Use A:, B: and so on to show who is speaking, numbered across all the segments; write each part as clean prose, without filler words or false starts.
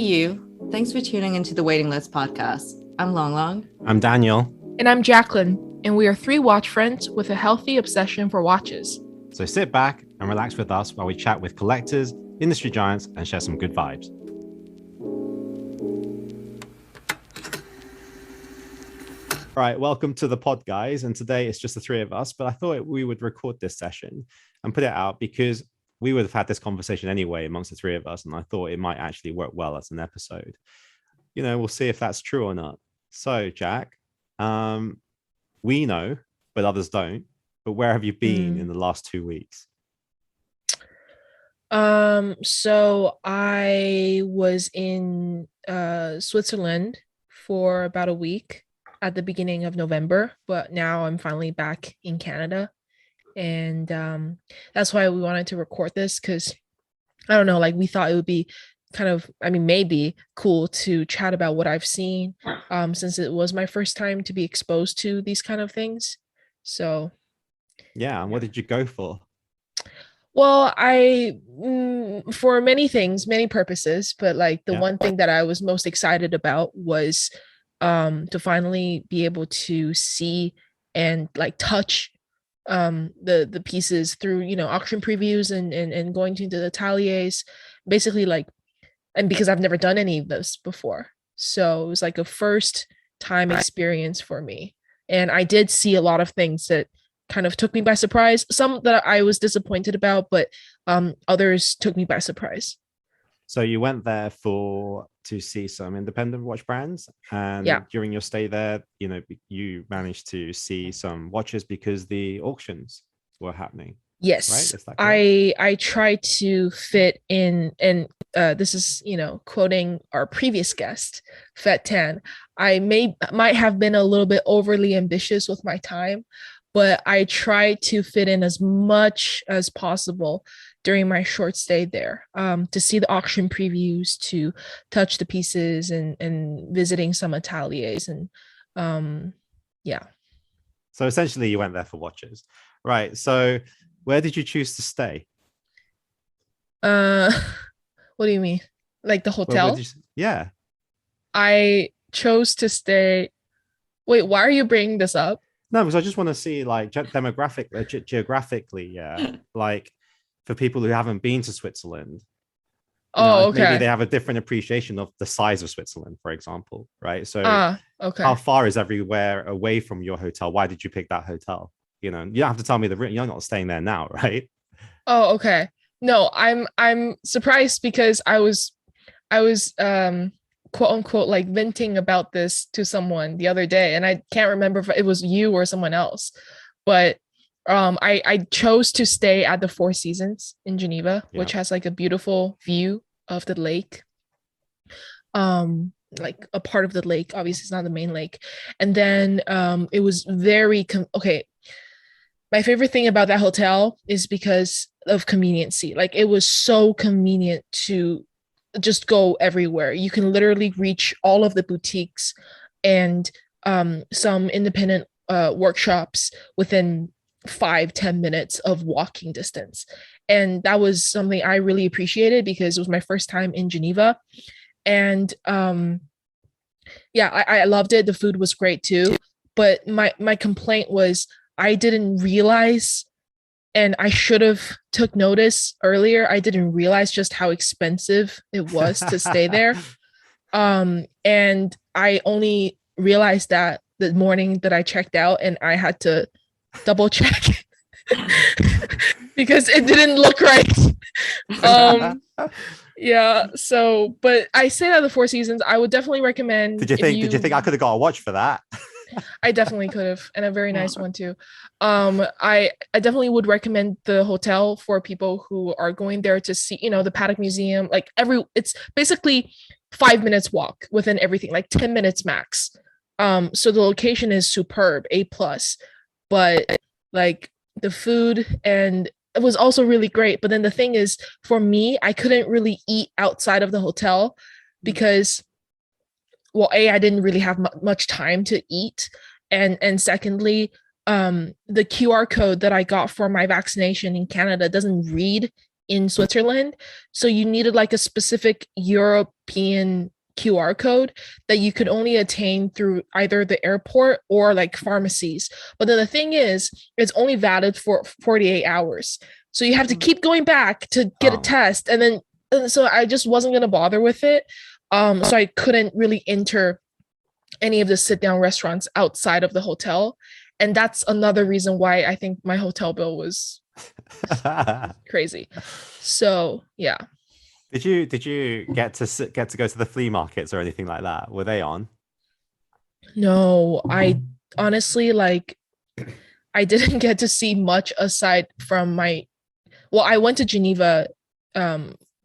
A: you. Thanks for tuning into the Waiting List podcast. I'm Long Long.
B: I'm Daniel.
C: And I'm Jacqueline. And we are three watch friends with a healthy obsession for watches.
B: So sit back and relax with us while we chat with collectors, industry giants, and share some good vibes. All right, welcome to the pod, guys. And today it's just the three of us, but I thought we would record this session and put it out because we would have had this conversation anyway amongst the three of us, and I thought it might actually work well as an episode. You know, we'll see if that's true or not. So, Jack, we know, but others don't. But where have you been in the last 2 weeks?
C: So I was in Switzerland for about a week at the beginning of November, but now I'm finally back in Canada. And that's why we wanted to record this, because I don't know, like we thought it would be kind of, maybe cool to chat about what I've seen, since it was my first time to be exposed to these kind of things. So
B: yeah, and what did you go for?
C: Well, for many things, many purposes, but like the one thing that I was most excited about was to finally be able to see and like touch the pieces through, auction previews and going to the ateliers, basically, like, and because I've never done any of this before. So it was like a first time experience for me. And I did see a lot of things that kind of took me by surprise, some that I was disappointed about, but others took me by surprise.
B: So you went there to see some independent watch brands, and during your stay there, you managed to see some watches because the auctions were happening.
C: Yes,
B: right?
C: I tried to fit in, and this is, quoting our previous guest, Fet Tan. I might have been a little bit overly ambitious with my time, but I tried to fit in as much as possible during my short stay there, to see the auction previews, to touch the pieces, and visiting some ateliers, and
B: So essentially you went there for watches, right? So where did you choose to stay?
C: What do you mean? Like the hotel?
B: Yeah.
C: I chose to stay. Wait, why are you bringing this up?
B: No, because I just want to see, like, geographically, like for people who haven't been to Switzerland.
C: Okay.
B: Maybe they have a different appreciation of the size of Switzerland, for example, right? So
C: okay.
B: How far is everywhere away from your hotel? Why did you pick that hotel? You don't have to tell me you're not staying there now, right?
C: Oh, okay. No, I'm surprised because I was quote unquote like venting about this to someone the other day, and I can't remember if it was you or someone else, but I chose to stay at the Four Seasons in Geneva, which has like a beautiful view of the lake, like a part of the lake. Obviously it's not the main lake. And then it was very okay. My favorite thing about that hotel is because of conveniency. Like it was so convenient to just go everywhere. You can literally reach all of the boutiques and some independent workshops within 5-10 minutes of walking distance. And that was something I really appreciated because it was my first time in Geneva. And I loved it. The food was great too. But my complaint was I didn't realize, and I should have took notice earlier, I didn't realize just how expensive it was to stay there. And I only realized that the morning that I checked out, and I had to double check because it didn't look right. So, but I say that the Four Seasons, I would definitely recommend.
B: Did you think I could have got a watch for that?
C: I definitely could have, and a very nice one too. I definitely would recommend the hotel for people who are going there to see, the Paddock Museum. Like it's basically 5 minutes walk within everything, like 10 minutes max. So the location is superb, A+, but like the food and it was also really great. But then the thing is, for me, I couldn't really eat outside of the hotel because, well, I didn't really have much time to eat. And secondly, the QR code that I got for my vaccination in Canada doesn't read in Switzerland. So you needed like a specific European QR code that you could only attain through either the airport or like pharmacies. But then the thing is, it's only valid for 48 hours. So you have to keep going back to get a test. And so I just wasn't going to bother with it. So I couldn't really enter any of the sit down restaurants outside of the hotel. And that's another reason why I think my hotel bill was crazy. So yeah.
B: Did you get to go to the flea markets or anything like that? Were they on?
C: No, I honestly I didn't get to see much aside from I went to Geneva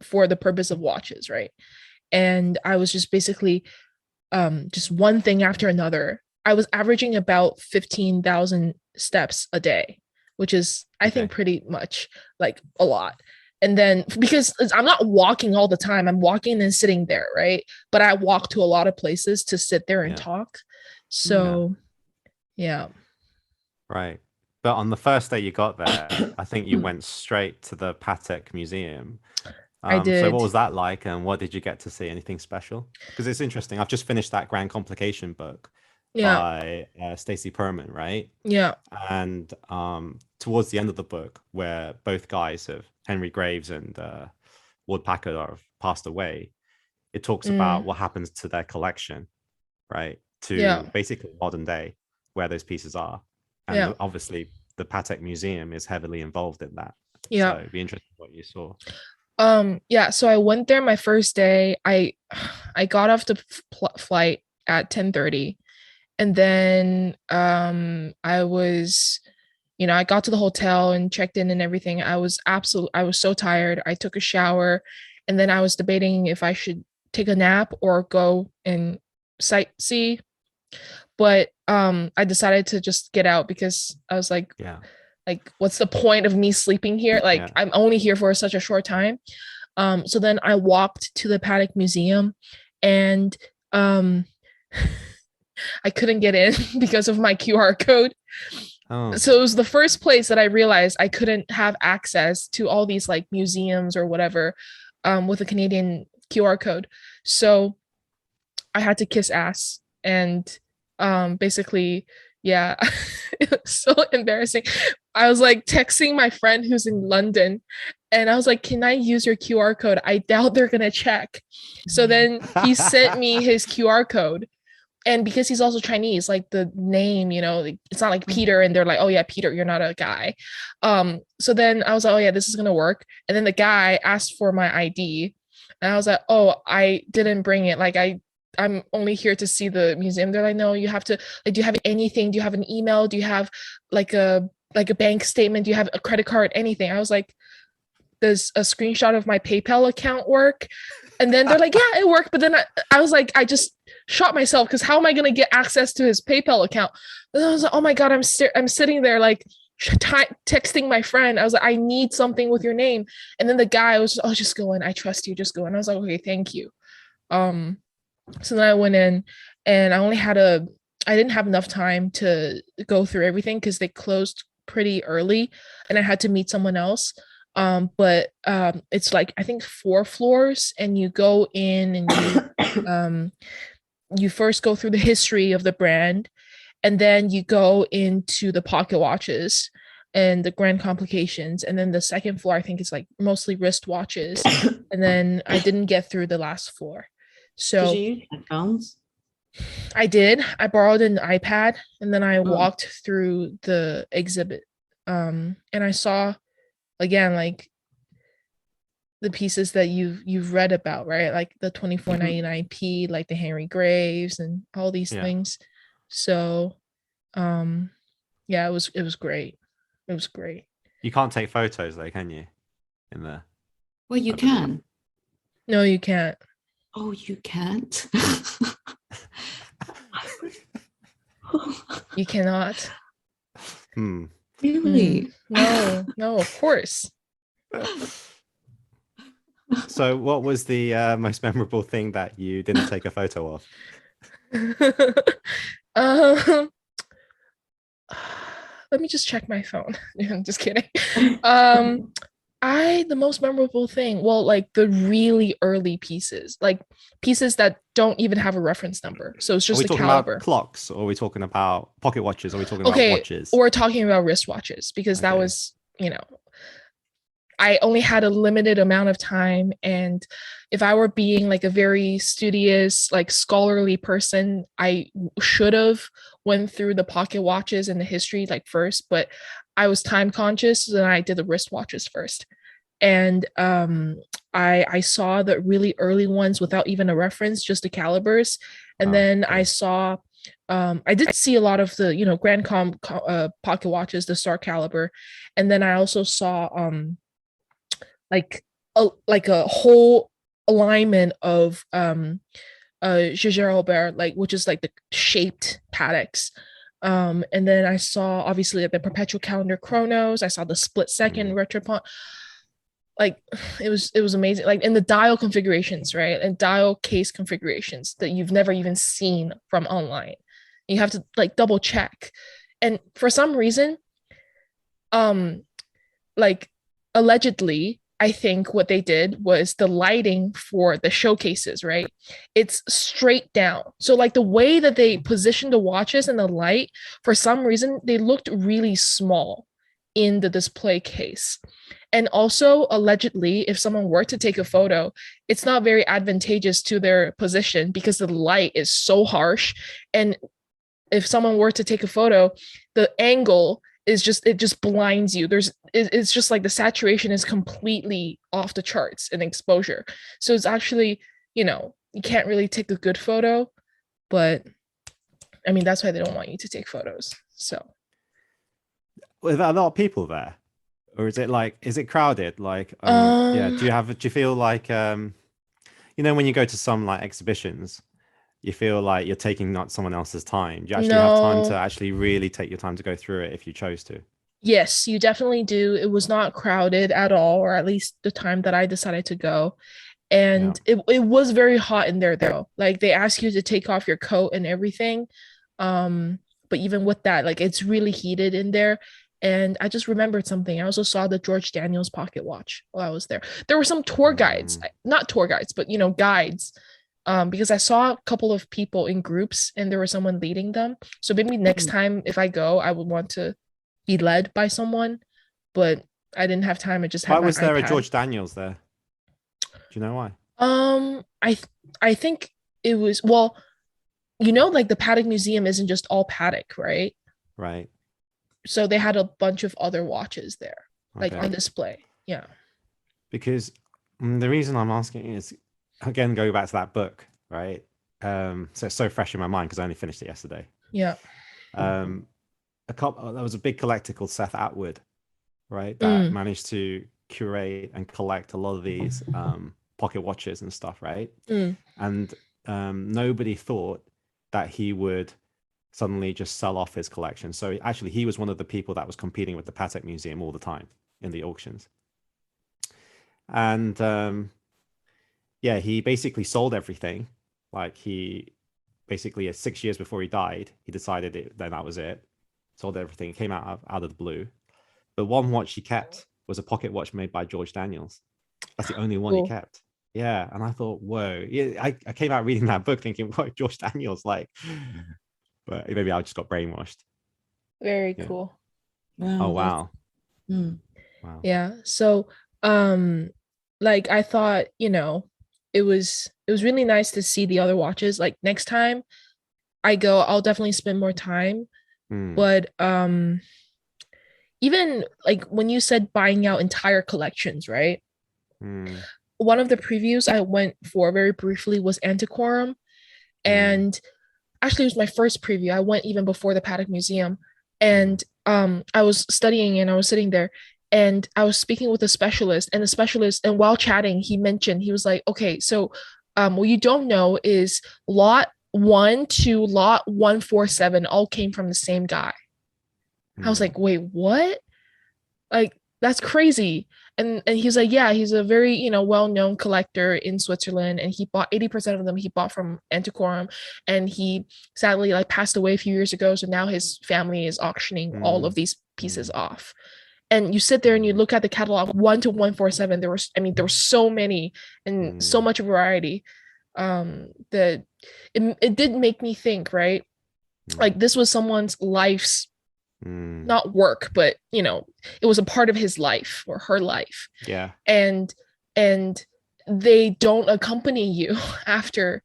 C: for the purpose of watches, right? And I was just basically just one thing after another. I was averaging about 15,000 steps a day, which is I think pretty much like a lot. And then because I'm not walking all the time, I'm walking and sitting there, right? But I walk to a lot of places to sit there and talk. So, yeah.
B: Right. But on the first day you got there, I think you went straight to the Patek Museum.
C: I did.
B: So what was that like, and what did you get to see? Anything special? Because it's interesting. I've just finished that Grand Complication book by Stacey Perman, right?
C: Yeah.
B: And towards the end of the book, where both guys Henry Graves and Ward Packard have passed away, it talks about what happens to their collection, right? To basically modern day, where those pieces are. And obviously the Patek Museum is heavily involved in that.
C: Yeah.
B: So it'd be interesting what you saw.
C: So I went there my first day. I got off the flight at 10:30, and then I was, I got to the hotel and checked in and everything. I was so tired. I took a shower, and then I was debating if I should take a nap or go and sightsee. But I decided to just get out because I was like, what's the point of me sleeping here? I'm only here for such a short time. So then I walked to the Paddock Museum, and I couldn't get in because of my QR code. So it was the first place that I realized I couldn't have access to all these like museums or whatever with a Canadian QR code. So I had to kiss ass, and basically, it was so embarrassing. I was like texting my friend who's in London, and I was like, can I use your QR code? I doubt they're gonna check. So then he sent me his QR code. And because he's also Chinese, like the name, it's not like Peter, and they're like, oh yeah, Peter, you're not a guy. So then I was like, oh yeah, this is gonna work. And then the guy asked for my ID, and I was like, oh, I didn't bring it. Like I'm only here to see the museum. They're like, no, you have to, like, do you have anything? Do you have an email? Do you have like a bank statement? Do you have a credit card? Anything? I was like, does a screenshot of my PayPal account work? And then they're like, yeah, it worked. But then I was like, I just shot myself, because how am I going to get access to his PayPal account? And I was like, oh my God, I'm sitting there like texting my friend. I was like, I need something with your name. And then the guy was, oh, just go in. I trust you. Just go in. I was like, okay, thank you. So then I went in, and I didn't have enough time to go through everything because they closed pretty early, and I had to meet someone else. But it's like, I think 4 floors, and you go in and you first go through the history of the brand, and then you go into the pocket watches and the Grand Complications. And then the second floor, I think, is like mostly wrist watches. And then I didn't get through the last floor. So
A: did you use headphones?
C: I did. I borrowed an iPad, and then I walked through the exhibit. And I saw, again, like the pieces that you've read about, right? Like the 2499p, like the Henry Graves and all these things. So it was great. It was great.
B: You can't take photos though, can you? In there.
A: Well, you can.
C: No, you can't.
A: Oh, you can't?
C: You cannot.
A: Really?
C: No, of course.
B: So what was the most memorable thing that you didn't take a photo of?
C: Let me just check my phone. I'm just kidding. The most memorable thing, well, like the really early pieces, like pieces that don't even have a reference number. So it's
B: Are
C: just
B: we
C: the
B: talking about
C: caliber.
B: clocks, or are we talking about pocket watches? Or are we talking about
C: Okay,
B: watches?
C: we're talking about wristwatches because that
B: Okay.
C: was, I only had a limited amount of time, and if I were being like a very studious, like scholarly person, I should have went through the pocket watches and the history like first, but I was time conscious, so then I did the wristwatches first. And I saw the really early ones without even a reference, just the calibers. And
B: Oh,
C: then I
B: okay.
C: saw I did see a lot of the Grand pocket watches, the star caliber, and then I also saw like a whole alignment of Jaeger Robert, like which is like the shaped Patek's. And then I saw obviously like, the perpetual calendar chronos. I saw the split second retropont. Like it was amazing. Like in the dial configurations, right? And dial case configurations that you've never even seen from online. You have to like double check. And for some reason, like allegedly, I think what they did was the lighting for the showcases, right? It's straight down. So like the way that they positioned the watches and the light, for some reason, they looked really small in the display case. And also, allegedly, if someone were to take a photo, it's not very advantageous to their position because the light is so harsh. And if someone were to take a photo, the angle is just it just blinds you. It's just like the saturation is completely off the charts in exposure. So it's actually, you can't really take a good photo, but I mean that's why they don't want you to take photos. So
B: Were there a lot of people there, or is it crowded? Like, yeah.
C: um
B: Do you feel like when you go to some like exhibitions, you feel like you're taking not someone else's time? Do you actually have time to
C: no.
B: actually really take your time to go through it if you chose to?
C: Yes, you definitely do. It was not crowded at all, or at least the time that I decided to go.
B: Yeah.
C: And it was very hot in there though. Like they ask you to take off your coat and everything. But even with that, like it's really heated in there. And I just remembered something. I also saw the George Daniels pocket watch while I was there. There were some tour guides, not tour guides, but guides. Because I saw a couple of people in groups and there was someone leading them. So maybe next time if I go, I would want to be led by someone, but I didn't have time. I just
B: Why
C: had my
B: was there a
C: iPad.
B: George Daniels there? Do you know why?
C: I think it was like the Paddock Museum isn't just all Paddock, right?
B: Right.
C: So they had a bunch of other watches there, like
B: Okay.
C: on display. Yeah.
B: Because the reason I'm asking is, again, go back to that book, right? So it's so fresh in my mind because I only finished it yesterday.
C: Yeah.
B: There was a big collector called Seth Atwood, right? That managed to curate and collect a lot of these pocket watches and stuff, right? And nobody thought that he would suddenly just sell off his collection. So actually, he was one of the people that was competing with the Patek Museum all the time in the auctions. And yeah, he basically sold everything. Like he basically 6 years before he died, he decided then that was it. Sold everything. It came out of the blue. The one watch he kept was a pocket watch made by George Daniels. That's the only one he kept. Yeah. And I thought, whoa. Yeah, I came out reading that book thinking, what, George Daniels, like, but maybe I just got brainwashed.
C: Very cool.
B: Oh, wow.
C: Wow. Yeah. So like I thought, it was really nice to see the other watches. Like next time I go, I'll definitely spend more time. But even like when you said buying out entire collections, right? One of the previews I went for very briefly was Antiquorum. And actually it was my first preview. I went even before the Paddock Museum. And I was studying and I was sitting there and I was speaking with a specialist, and while chatting, he was like, okay, so what you don't know is lot 1 to lot 147 all came from the same guy. I was like, wait, what? Like, that's crazy. And he's like, yeah, he's a very, well-known collector in Switzerland, and he bought 80% of them he bought from Antiquorum, and he sadly like passed away a few years ago, so now his family is auctioning all of these pieces off. and you sit there and you look at the catalog 1 to 147. There were so many and so much variety, that it did make me think, right? Like this was someone's life's, not work, but it was a part of his life or her life.
B: Yeah.
C: And they don't accompany you after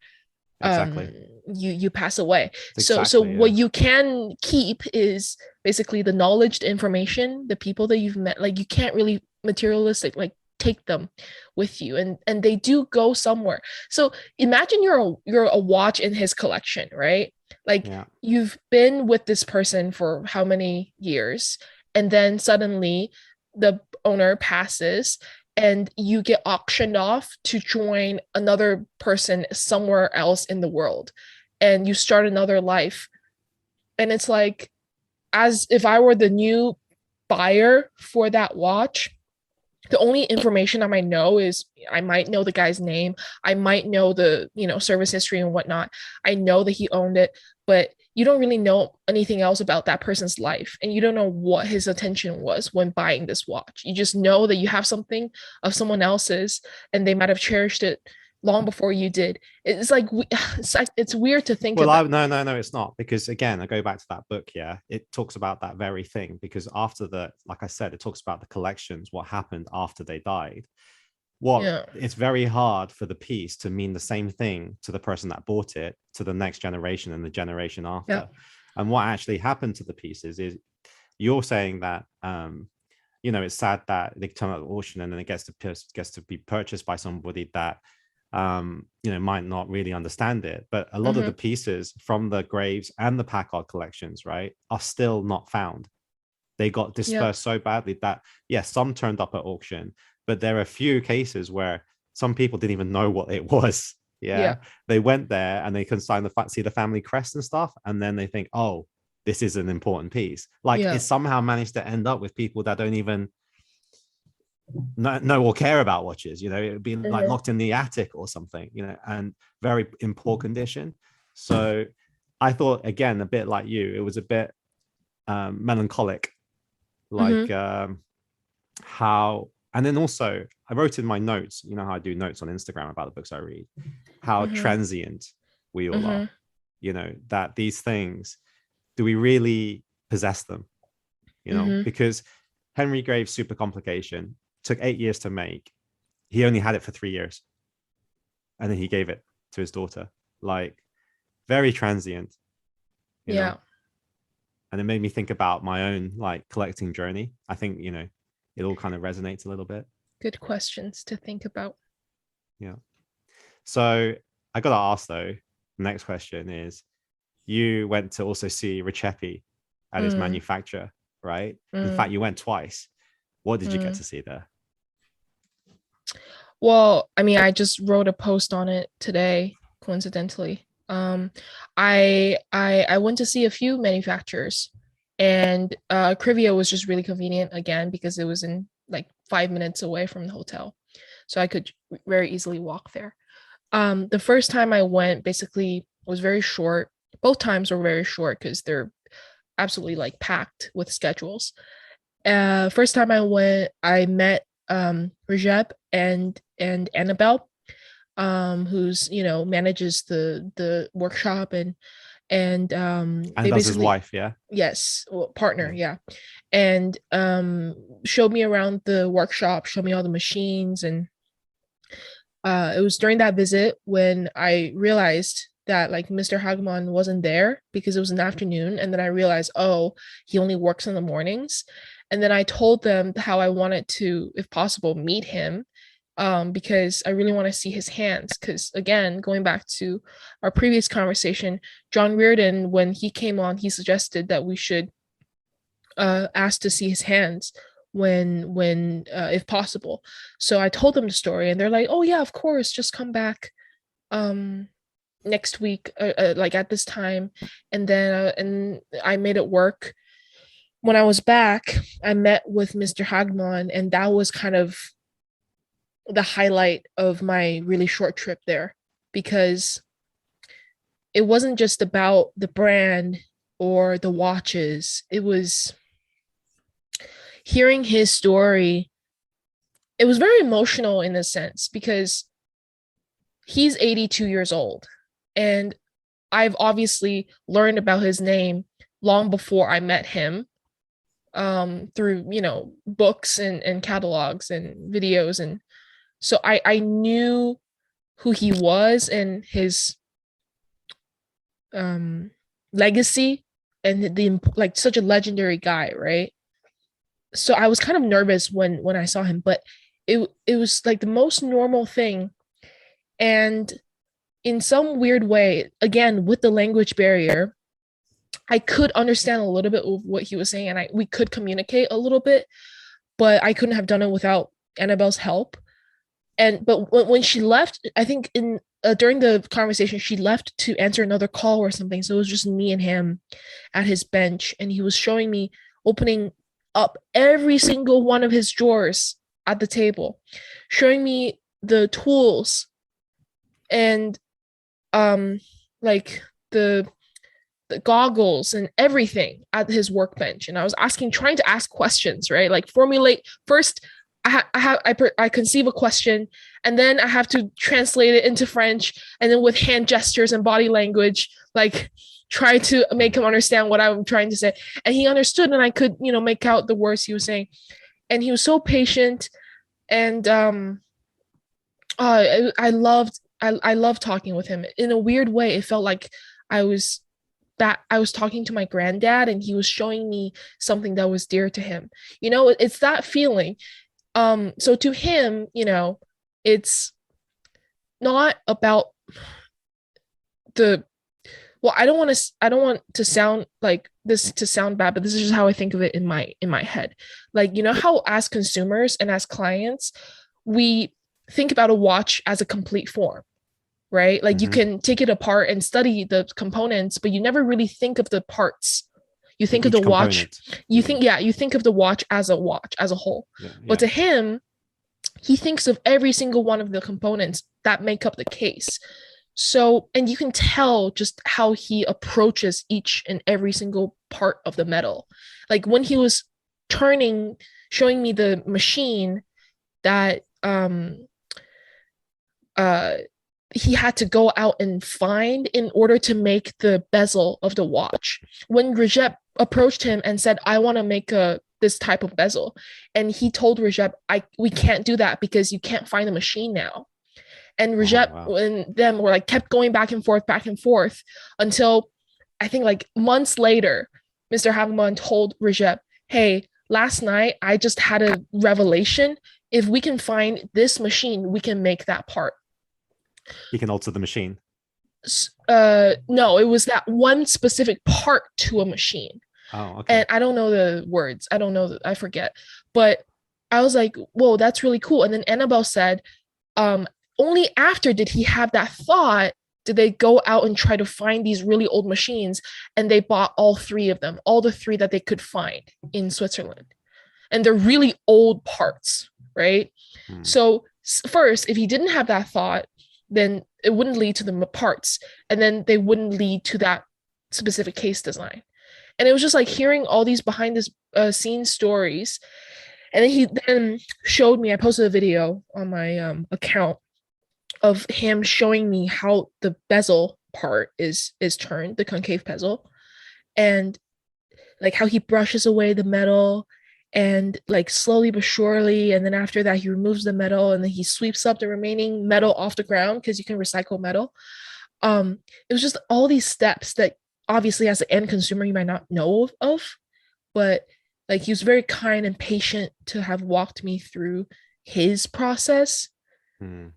B: Exactly.
C: you pass away.
B: Exactly,
C: So what you can keep is basically the knowledge, the information, the people that you've met. Like you can't really materialistic like take them with you, and they do go somewhere. So imagine you're a watch in his collection, right? Like you've been with this person for how many years, and then suddenly the owner passes and you get auctioned off to join another person somewhere else in the world, and you start another life. And it's like, as if I were the new buyer for that watch, the only information I might know is I might know the guy's name. I might know the, service history and whatnot. I know that he owned it, but you don't really know anything else about that person's life. And you don't know what his intention was when buying this watch. You just know that you have something of someone else's and they might have cherished it long before you did. It's like it's weird to think about.
B: No, it's not, because again, I go back to that book. It talks about that very thing, because after like I said, it talks about the collections, what happened after they died. It's very hard for the piece to mean the same thing to the person that bought it, to the next generation and the generation after. And what actually happened to the pieces is, you're saying that it's sad that they turn out at auction and then it gets to be purchased by somebody that might not really understand it. But a lot of the pieces from the graves and the Packard collections, right, are still not found. They got dispersed so badly that some turned up at auction, but there are a few cases where some people didn't even know what it was. They went there and they can see the family crest and stuff, and then they think, oh, this is an important piece. Like it somehow managed to end up with people that don't even know or care about watches. It would be like locked in the attic or something, and very in poor condition. So I thought, again, a bit like you, it was a bit melancholic, like how. And then also I wrote in my notes, how I do notes on Instagram about the books I read, how transient we all are, that these things, do we really possess them? Because Henry Graves' Super Complication took 8 years to make. He only had it for 3 years, and then he gave it to his daughter. Like, very transient, you know? And it made me think about my own like collecting journey. I think it all kind of resonates a little bit.
C: Good questions to think about.
B: So I gotta ask though, the next question is, you went to also see Recepi at his manufacturer, right? In fact, you went twice. What did you get to see there?
C: Well, I mean, I just wrote a post on it today, coincidentally. I went to see a few manufacturers, and Crivia was just really convenient, again, because it was in like 5 minutes away from the hotel, so I could very easily walk there. The first time I went basically was very short. Both times were very short because they're absolutely like packed with schedules. First time I went, I met Rajab and Annabelle, who's manages the workshop, and they
B: does his wife,
C: yes, partner, and showed me around the workshop, showed me all the machines. And it was during that visit when I realized that like Mr. Hagmann wasn't there, because it was an afternoon, and then I realized, oh, he only works in the mornings. And then I told them how I wanted to, if possible, meet him, because I really want to see his hands. Because again, going back to our previous conversation, John Reardon, when he came on, he suggested that we should ask to see his hands when if possible. So I told them the story, and they're like, oh yeah, of course, just come back next week, like at this time. And then and I made it work. When I was back, I met with Mr. Hagmann, and that was kind of the highlight of my really short trip there, because it wasn't just about the brand or the watches. hearing his story, it was very emotional in a sense because he's 82 years old. And I've obviously learned about his name long before I met him, through, books and catalogs and videos. And so I knew who he was and his legacy, and the like, such a legendary guy, right? So I was kind of nervous when I saw him, but it was like the most normal thing. And in some weird way, again, with the language barrier, I could understand a little bit of what he was saying, and we could communicate a little bit, but I couldn't have done it without Annabelle's help. But when she left, I think during the conversation, she left to answer another call or something. So it was just me and him at his bench, and he was showing me opening up every single one of his drawers at the table, showing me the tools and like the goggles and everything at his workbench. And I was trying to ask questions, right? Like formulate first. I conceive a question, and then I have to translate it into French, and then with hand gestures and body language, like try to make him understand what I'm trying to say. And he understood, and I could, make out the words he was saying. And he was so patient, and I loved talking with him. In a weird way, it felt like I was talking to my granddad, and he was showing me something that was dear to him. It's that feeling. So to him, it's not about I don't want to sound like this to sound bad, but this is just how I think of it in my head. Like, how as consumers and as clients, we think about a watch as a complete form, right? Like, you can take it apart and study the components, but you never really think of the parts. You think of the watch. You think of the watch as a whole. Yeah. But to him, he thinks of every single one of the components that make up the case. So, and you can tell just how he approaches each and every single part of the metal. Like when he was showing me the machine that he had to go out and find in order to make the bezel of the watch. When Rajep approached him and said, I want to make this type of bezel, and he told Rajep, we can't do that because you can't find the machine now. And Rajep and them were like kept going back and forth until I think like months later, Mr. Hagmann told Rajep, hey, last night I just had a revelation. If we can find this machine, we can make that part.
B: You can alter the machine.
C: No, it was that one specific part to a machine.
B: Oh, okay.
C: And I don't know the words. I forget. But I was like, whoa, that's really cool. And then Annabelle said, only after did he have that thought did they go out and try to find these really old machines, and they bought all three of them, all the three that they could find in Switzerland. And they're really old parts, right? So first, if he didn't have that thought, then it wouldn't lead to the parts, and then they wouldn't lead to that specific case design. And it was just like hearing all these behind the scenes stories. And then he then showed me, I posted a video on my account of him showing me how the bezel part is turned, the concave bezel, and like how he brushes away the metal, and like slowly but surely, and then after that he removes the metal, and then he sweeps up the remaining metal off the ground because you can recycle metal. It was just all these steps that obviously as an end consumer you might not know of, but like he was very kind and patient to have walked me through his process. And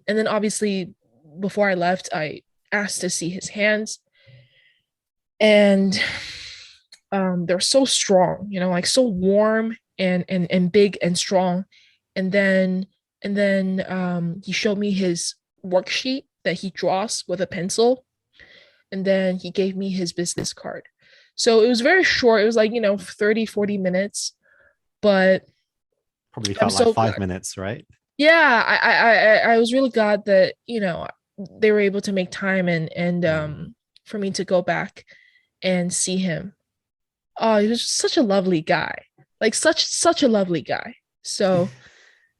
C: then obviously before I left, I asked to see his hands, and they're so strong, like so warm and big and strong. And then he showed me his worksheet that he draws with a pencil, and then he gave me his business card. So it was very short. It was like 30-40 minutes, but
B: probably felt like 5 minutes, right?
C: Yeah, I was really glad that they were able to make time and for me to go back and see him. Oh, he was just such a lovely guy. Like such a lovely guy. So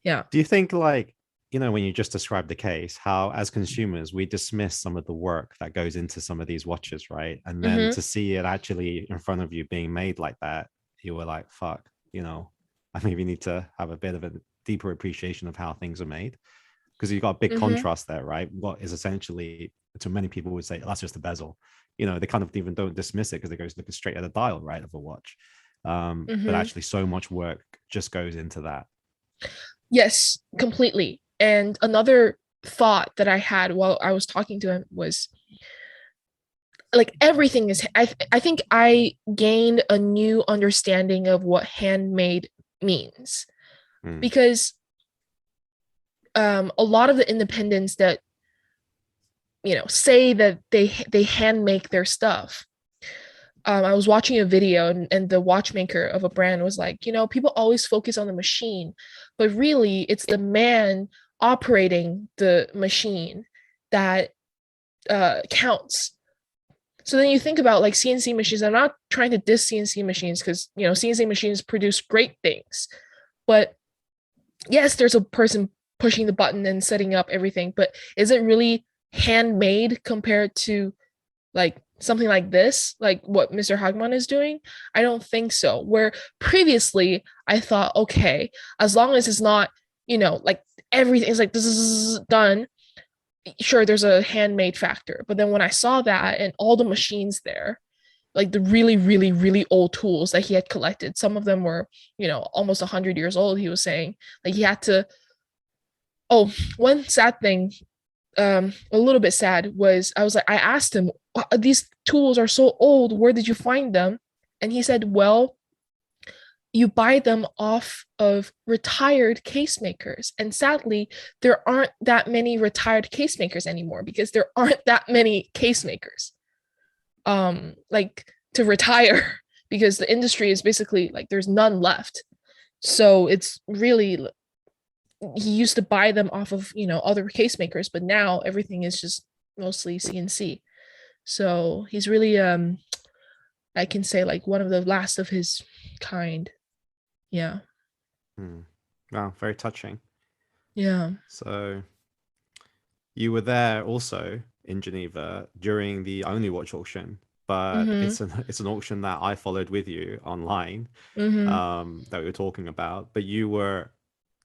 C: yeah.
B: Do you think, like, when you just described the case, how as consumers we dismiss some of the work that goes into some of these watches, right? And then
C: Mm-hmm.
B: to see it actually in front of you being made like that, you were like, fuck, I maybe need to have a bit of a deeper appreciation of how things are made. Because you've got a big
C: Mm-hmm.
B: contrast there, right? What is essentially, to many people would say, that's just a bezel. They kind of even don't dismiss it because they go looking straight at a dial, right, of a watch. But
C: Mm-hmm.
B: actually, so much work just goes into that.
C: Yes, completely. And another thought that I had while I was talking to him was like everything is I think I gained a new understanding of what handmade means
B: Mm.
C: because a lot of the independents that say that they hand make their stuff. I was watching a video and the watchmaker of a brand was like, people always focus on the machine, but really it's the man operating the machine that counts. So then you think about like CNC machines. I'm not trying to diss CNC machines because CNC machines produce great things, but yes, there's a person pushing the button and setting up everything, but is it really handmade compared to like something like this, like what Mr. Hagmann is doing? I don't think so. Where previously I thought, okay, as long as it's not, like everything is like this is done, sure, there's a handmade factor. But then when I saw that and all the machines there, like the really, really, really old tools that he had collected, some of them were, almost 100 years old, he was saying, like he had to. Oh, one sad thing, a little bit sad, was I asked him, these tools are so old, where did you find them? And he said, well, you buy them off of retired casemakers. And sadly, there aren't that many retired casemakers anymore because there aren't that many casemakers like to retire because the industry is basically like there's none left. So it's really, he used to buy them off of other casemakers, but now everything is just mostly CNC. So he's really I can say like one of the last of his kind. Yeah.
B: Wow, very touching.
C: Yeah.
B: So you were there also in Geneva during the Only Watch auction, but
C: Mm-hmm.
B: it's an auction that I followed with you online,
C: Mm-hmm.
B: that we were talking about. But you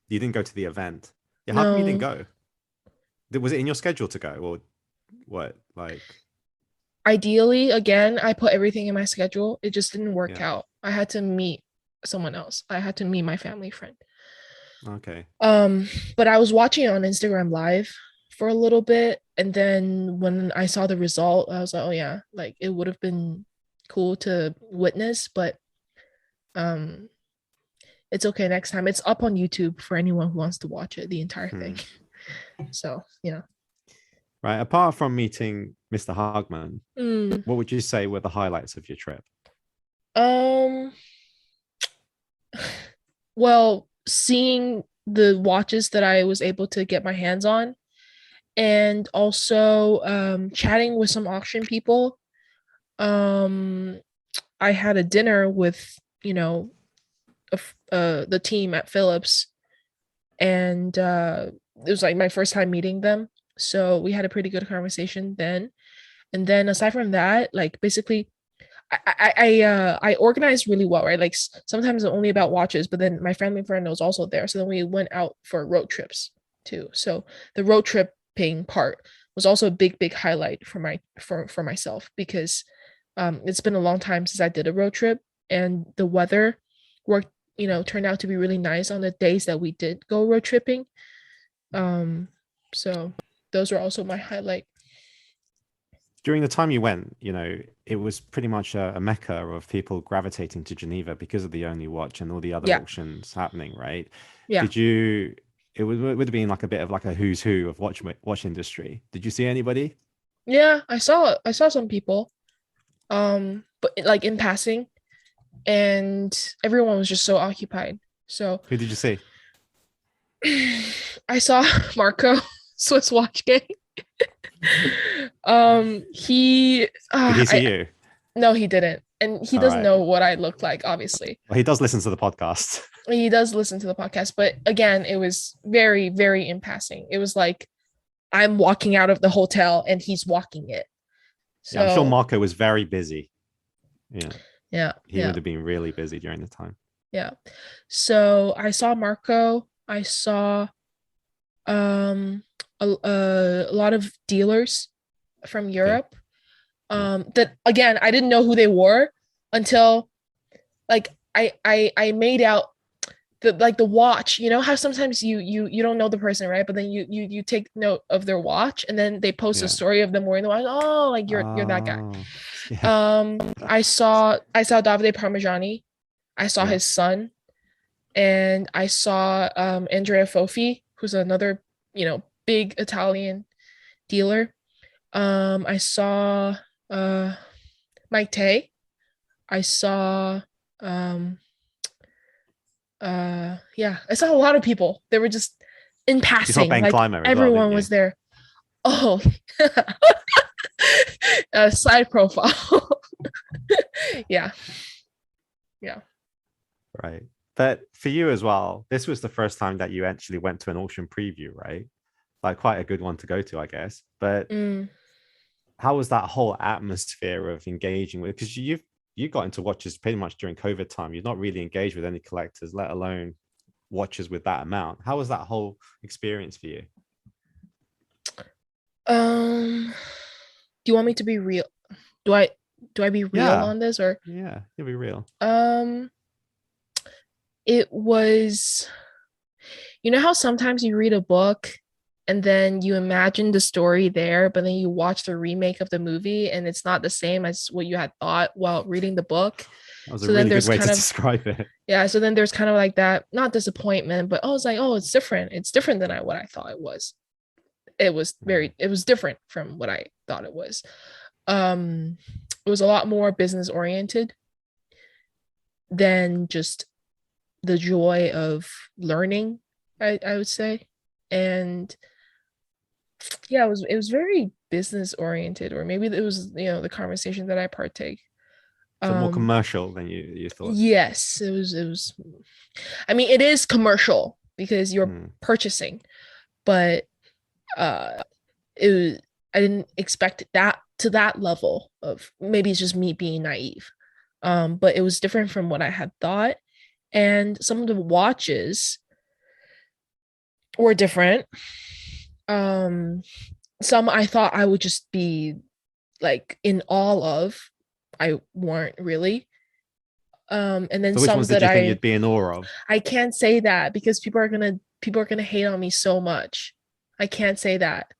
B: didn't go to the event. Yeah, how come you didn't
C: No.
B: go? Was it in your schedule to go, or what? Like,
C: Ideally, again, I put everything in my schedule. It just didn't work
B: yeah,
C: out. I had to meet someone else. I had to meet my family friend.
B: okay,
C: Um, but I was watching it on Instagram Live for a little bit, and then when I saw the result, I was like, oh yeah, like it would have been cool to witness, but um it's okay next time. It's up on YouTube for anyone who wants to watch it, the entire thing. So, yeah.
B: right. Apart from meeting Mr. Hagman,
C: Mm.
B: what would you say were the highlights of your trip?
C: Um well, seeing the watches that I was able to get my hands on and also chatting with some auction people. Um I had a dinner with, the team at Philips, and it was like my first time meeting them. So we had a pretty good conversation then. And then aside from that, like basically, I organized really well, right? Like sometimes it's only about watches, but then my family friend was also there. So then we went out for road trips too. So the road tripping part was also a big highlight for myself because it's been a long time since I did a road trip, and the weather worked, turned out to be really nice on the days that we did go road tripping. So those were also my highlight.
B: During the time you went, it was pretty much a mecca of people gravitating to Geneva because of the Only Watch and all the other
C: Yeah.
B: auctions happening, right?
C: Yeah.
B: It would have been like a bit of like a who's who of watch industry. Did you see anybody?
C: Yeah, I saw some people, but like in passing, and everyone was just so occupied. So
B: Who did you see?
C: I saw Marco, Swiss Watch Gang. He
B: Did he see
C: I
B: you?
C: No, he didn't. And he
B: All
C: doesn't
B: right.
C: know what I look like, obviously.
B: Well, he does listen to the podcast.
C: He does listen to the podcast, but again, it was very, very in passing. It was like I'm walking out of the hotel and he's walking it. So
B: Yeah, I'm sure Marco was very busy. Yeah.
C: yeah,
B: He would have been really busy during the time.
C: Yeah. So I saw Marco. I saw a lot of dealers from Europe. That again, I didn't know who they were until like I made out the watch. You know how sometimes you don't know the person, right? But then you take note of their watch and then they post a story of them wearing the watch. Oh, like you're that guy.
B: Yeah.
C: I saw Davide Parmigiani. I saw his son, and I saw Andrea Fofi, who's another, big Italian dealer. I saw Mike Tay. I saw I saw a lot of people. They were just in passing.
B: Ben
C: like
B: Clymer
C: everyone was there. Oh, a side profile. Yeah.
B: Right. But for you as well, this was the first time that you actually went to an auction preview, right? Like quite a good one to go to, I guess. But how was that whole atmosphere of engaging with? Because you got into watches pretty much during COVID time. You've not really engaged with any collectors, let alone watches with that amount. How was that whole experience for you?
C: Do you want me to be real? Do I be real on this, or
B: you'll be real?
C: It was, how sometimes you read a book and then you imagine the story there, but then you watch the remake of the movie and it's not the same as what you had thought while reading the book.
B: That was a really good way to describe it.
C: Yeah, so then there's kind of like that, not disappointment, but it's like, it's different. It's different than what I thought it was. It was different from what I thought it was. It was a lot more business oriented than just the joy of learning, I would say. And yeah, it was very business oriented, or maybe it was, the conversation that I partake.
B: So more commercial than you thought.
C: Yes, it was. I mean, it is commercial because you're purchasing, but I didn't expect that to that level of, maybe it's just me being naive. But it was different from what I had thought. And some of the watches were different. Some I thought I would just be like in awe of. I weren't really. And then
B: so which
C: some
B: ones
C: that
B: did you think you'd be in awe of?
C: I can't say that because people are gonna hate on me so much. I can't say that.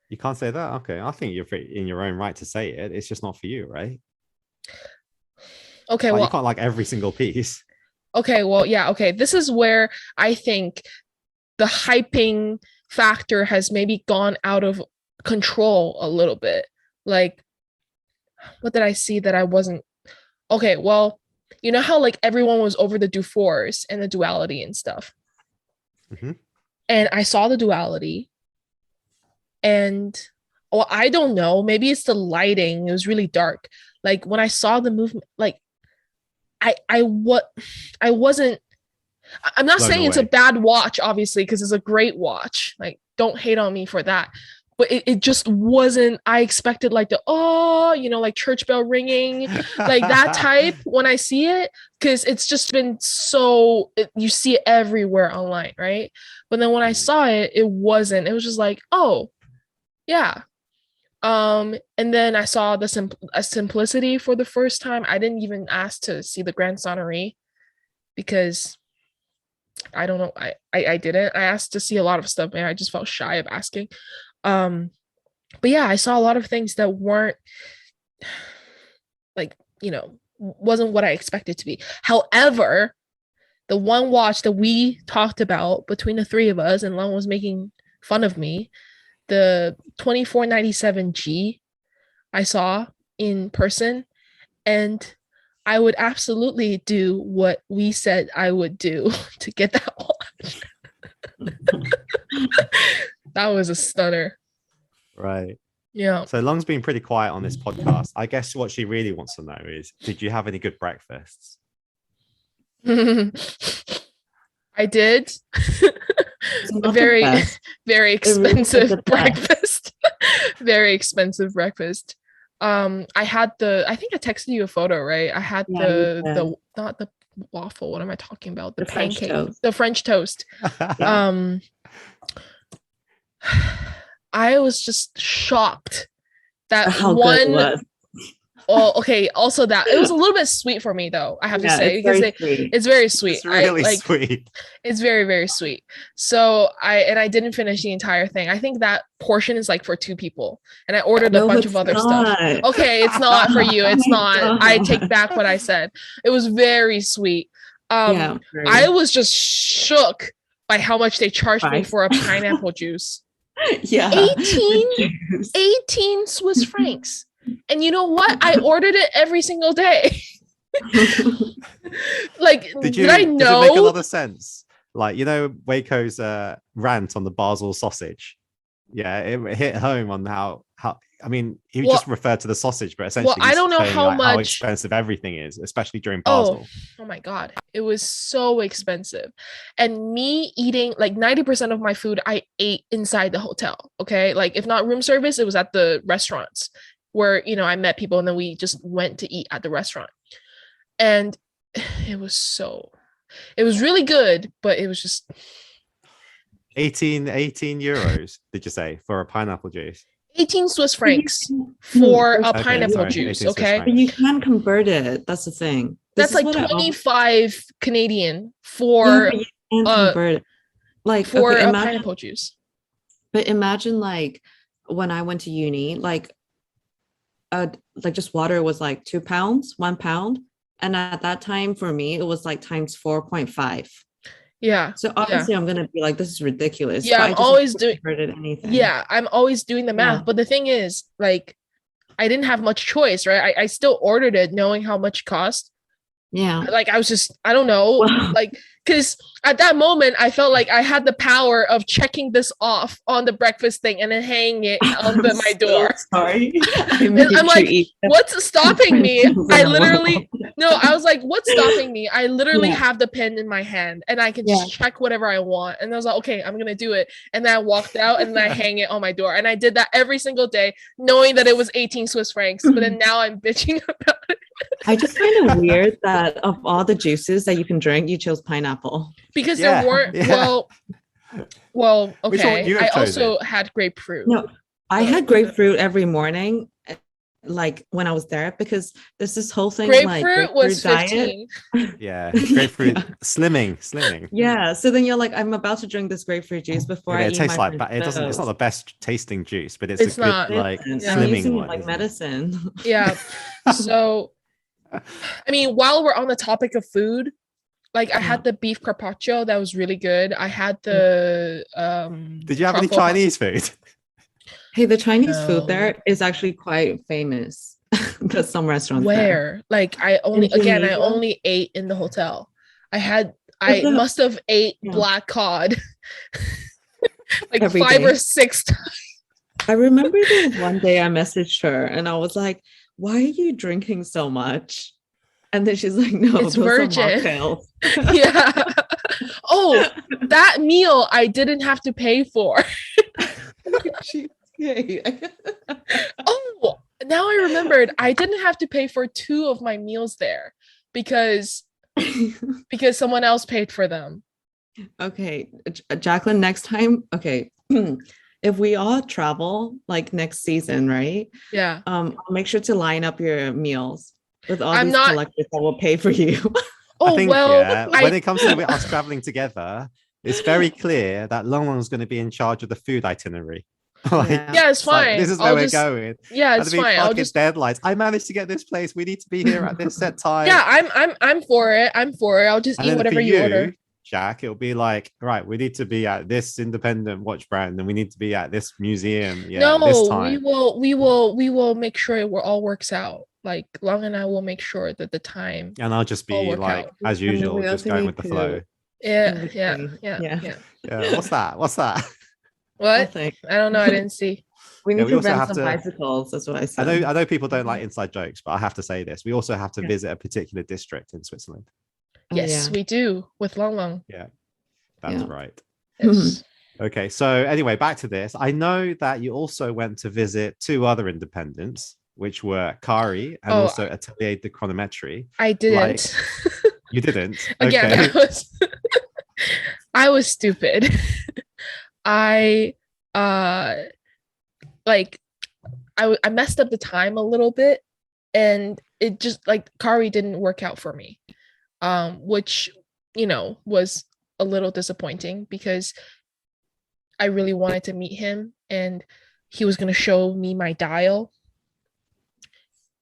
B: You can't say that? Okay. I think you're in your own right to say it. It's just not for you, right?
C: Okay,
B: you can't like every single piece.
C: Okay, well, yeah, okay. This is where I think the hyping factor has maybe gone out of control a little bit. Like, what did I see that I wasn't? Okay, well, you know how like everyone was over the Dufours and the duality and stuff. And I saw the duality, and I don't know, maybe it's the lighting. It was really dark. Like when I saw the movement, like I'm not saying it's a bad watch, obviously, because it's a great watch. Like, don't hate on me for that. But it just wasn't, I expected like like church bell ringing, like that type when I see it, because it's just been you see it everywhere online, right? But then when I saw it, it wasn't. It was just like, oh, yeah. And then I saw the simplicity for the first time. I didn't even ask to see the Grand Sonnerie because I don't know. I didn't. I asked to see a lot of stuff, and I just felt shy of asking. But yeah, I saw a lot of things that weren't like, wasn't what I expected to be. However, the one watch that we talked about between the three of us, and Lon was making fun of me, the 2497G, I saw in person, and I would absolutely do what we said I would do to get that watch. That was a stunner.
B: Right.
C: Yeah.
B: So Long's been pretty quiet on this podcast. I guess what she really wants to know is, did you have any good breakfasts?
C: I did.
A: Not the
C: Very,
A: best.
C: very
A: It really was
C: expensive
A: the best.
C: breakfast. Very expensive breakfast. I think I texted you a photo, right? I had
A: Yeah, you did.
C: not the waffle. What am I talking about? The
A: The French
C: pancake,
A: toast.
C: the French toast.
A: Yeah.
C: I was just shocked that
A: How good it was.
C: Oh, okay. Also, that it was a little bit sweet for me, though. I have to say,
A: it's very
C: because
A: sweet.
C: it's very sweet.
B: It's really
C: like
B: sweet.
C: it's very, very sweet. So I didn't finish the entire thing. I think that portion is like for 2 people, and I ordered a
A: No,
C: bunch
A: it's
C: of other
A: not.
C: stuff. Okay, it's not for you. It's
A: Oh my
C: not. I
A: God.
C: take back what I said. It was very sweat.
A: Yeah,
C: I was just shook by how much they charged me
A: Price.
C: for a pineapple juice.
A: Yeah.
C: 18 Swiss francs. And you know what? I ordered it every single day. Like, did I know?
B: Does it make a lot of sense? Like, Waco's rant on the Basel sausage. Yeah, it hit home on how I mean, he just referred to the sausage, but essentially
C: I don't know
B: saying,
C: how
B: like, how
C: much
B: expensive everything is, especially during Basel.
C: Oh my God. It was so expensive. And me eating like 90% of my food I ate inside the hotel. Okay. Like, if not room service, it was at the restaurants where, I met people and then we just went to eat at the restaurant. And it was really good, but it was just
B: 18 euros, did you say, for a pineapple juice?
C: 18 Swiss francs for a
B: Okay,
C: pineapple
B: sorry,
C: juice.
B: 18 Swiss
C: Okay.
B: francs.
A: But you can convert it. That's the thing.
C: That's like 25 Canadian for
A: you can convert it. Like,
C: for
A: okay,
C: a pineapple juice.
A: But imagine, like, when I went to uni, like just water was like 2 pounds, 1 pound. And at that time for me, it was like times 4.5.
C: Yeah.
A: So obviously I'm gonna be like, this is ridiculous.
C: Yeah, I'm always doing
A: anything.
C: Yeah, I'm always doing the math.
A: Yeah.
C: But the thing is, like, I didn't have much choice, right? I still ordered it knowing how much it cost.
A: Yeah.
C: Like, I was just, I don't know, like, because at that moment I felt like I had the power of checking this off on the breakfast thing and then hanging it on my door.
A: Sorry.
C: I'm like, what's stopping me? I was like, what's stopping me? I literally have the pen in my hand and I can just check whatever I want. And I was like, okay, I'm gonna do it. And then I walked out and then I hang it on my door. And I did that every single day, knowing that it was 18 Swiss francs. But then now I'm bitching about it.
A: I just find it weird that of all the juices that you can drink, you chose pineapple.
C: Because there weren't okay. I also had grapefruit.
A: No, I had grapefruit every morning, like when I was there, because there's this whole thing
C: grapefruit was 15.
A: Diet.
B: Yeah, grapefruit slimming.
A: Yeah, so then you're like, I'm about to drink this grapefruit juice before I eat
B: tastes
A: my
B: like it's not the best tasting juice, but it's a
C: not.
B: good like
A: I'm
B: slimming
A: using
B: one,
A: it like medicine.
C: Yeah. So I mean, while we're on the topic of food, like, I had the beef carpaccio that was really good. I had the
B: Did you have any Chinese food?
A: Hey, the Chinese food there is actually quite famous. There's some restaurants
C: where
A: there.
C: Like, I only ate in the hotel. I must have ate black cod like every 5 or 6 times.
A: I remember there was one day I messaged her and I was like, why are you drinking so much? And then she's like, no,
C: it's virgin.
A: Yeah.
C: Oh, that meal I didn't have to pay for. Oh, now I remembered. I didn't have to pay for 2 of my meals there because someone else paid for them.
A: Okay, Jacqueline, next time, okay. If we all travel like next season, right?
C: Yeah.
A: I'll make sure to line up your meals with all these collectors that will pay for you.
B: I think, when it comes to us traveling together, it's very clear that Long's going to be in charge of the food itinerary.
C: It's fine.
B: Like, this is where we're going.
C: Yeah, it's fine. I'll just
B: deadlines. I managed to get this place. We need to be here at this set time.
C: Yeah, I'm for it. I'll just eat whatever you order.
B: Jack, it'll be like, right, we need to be at this independent watch brand and we need to be at this museum. Yeah, this time.
C: we will make sure it all works out. Like, Long and I will make sure that the time,
B: and I'll just be like, as usual, just going with the flow.
C: Yeah.
B: What's that?
C: What? I don't know. I didn't see.
A: We
B: Yeah,
A: need
B: we
A: to
B: also
A: rent
B: have
A: some
B: to.
A: bicycles. That's what I
B: I
A: said.
B: know people don't like inside jokes, but I have to say this: we also have to
A: Yeah.
B: visit a particular district in Switzerland.
A: Oh,
C: Yes, we do with Long Long.
B: Yeah, that's
A: Yeah.
B: right.
C: Yes.
B: Okay, so anyway, back to this. I know that you also went to visit two other independents, which were Kari and
C: Oh,
B: also Atelier de Chronometry.
C: I didn't.
B: You didn't?
C: Again,
B: Okay.
C: I was stupid. I like I messed up the time a little bit, and it just like Kari didn't work out for me, which was a little disappointing because I really wanted to meet him and he was going to show me my dial,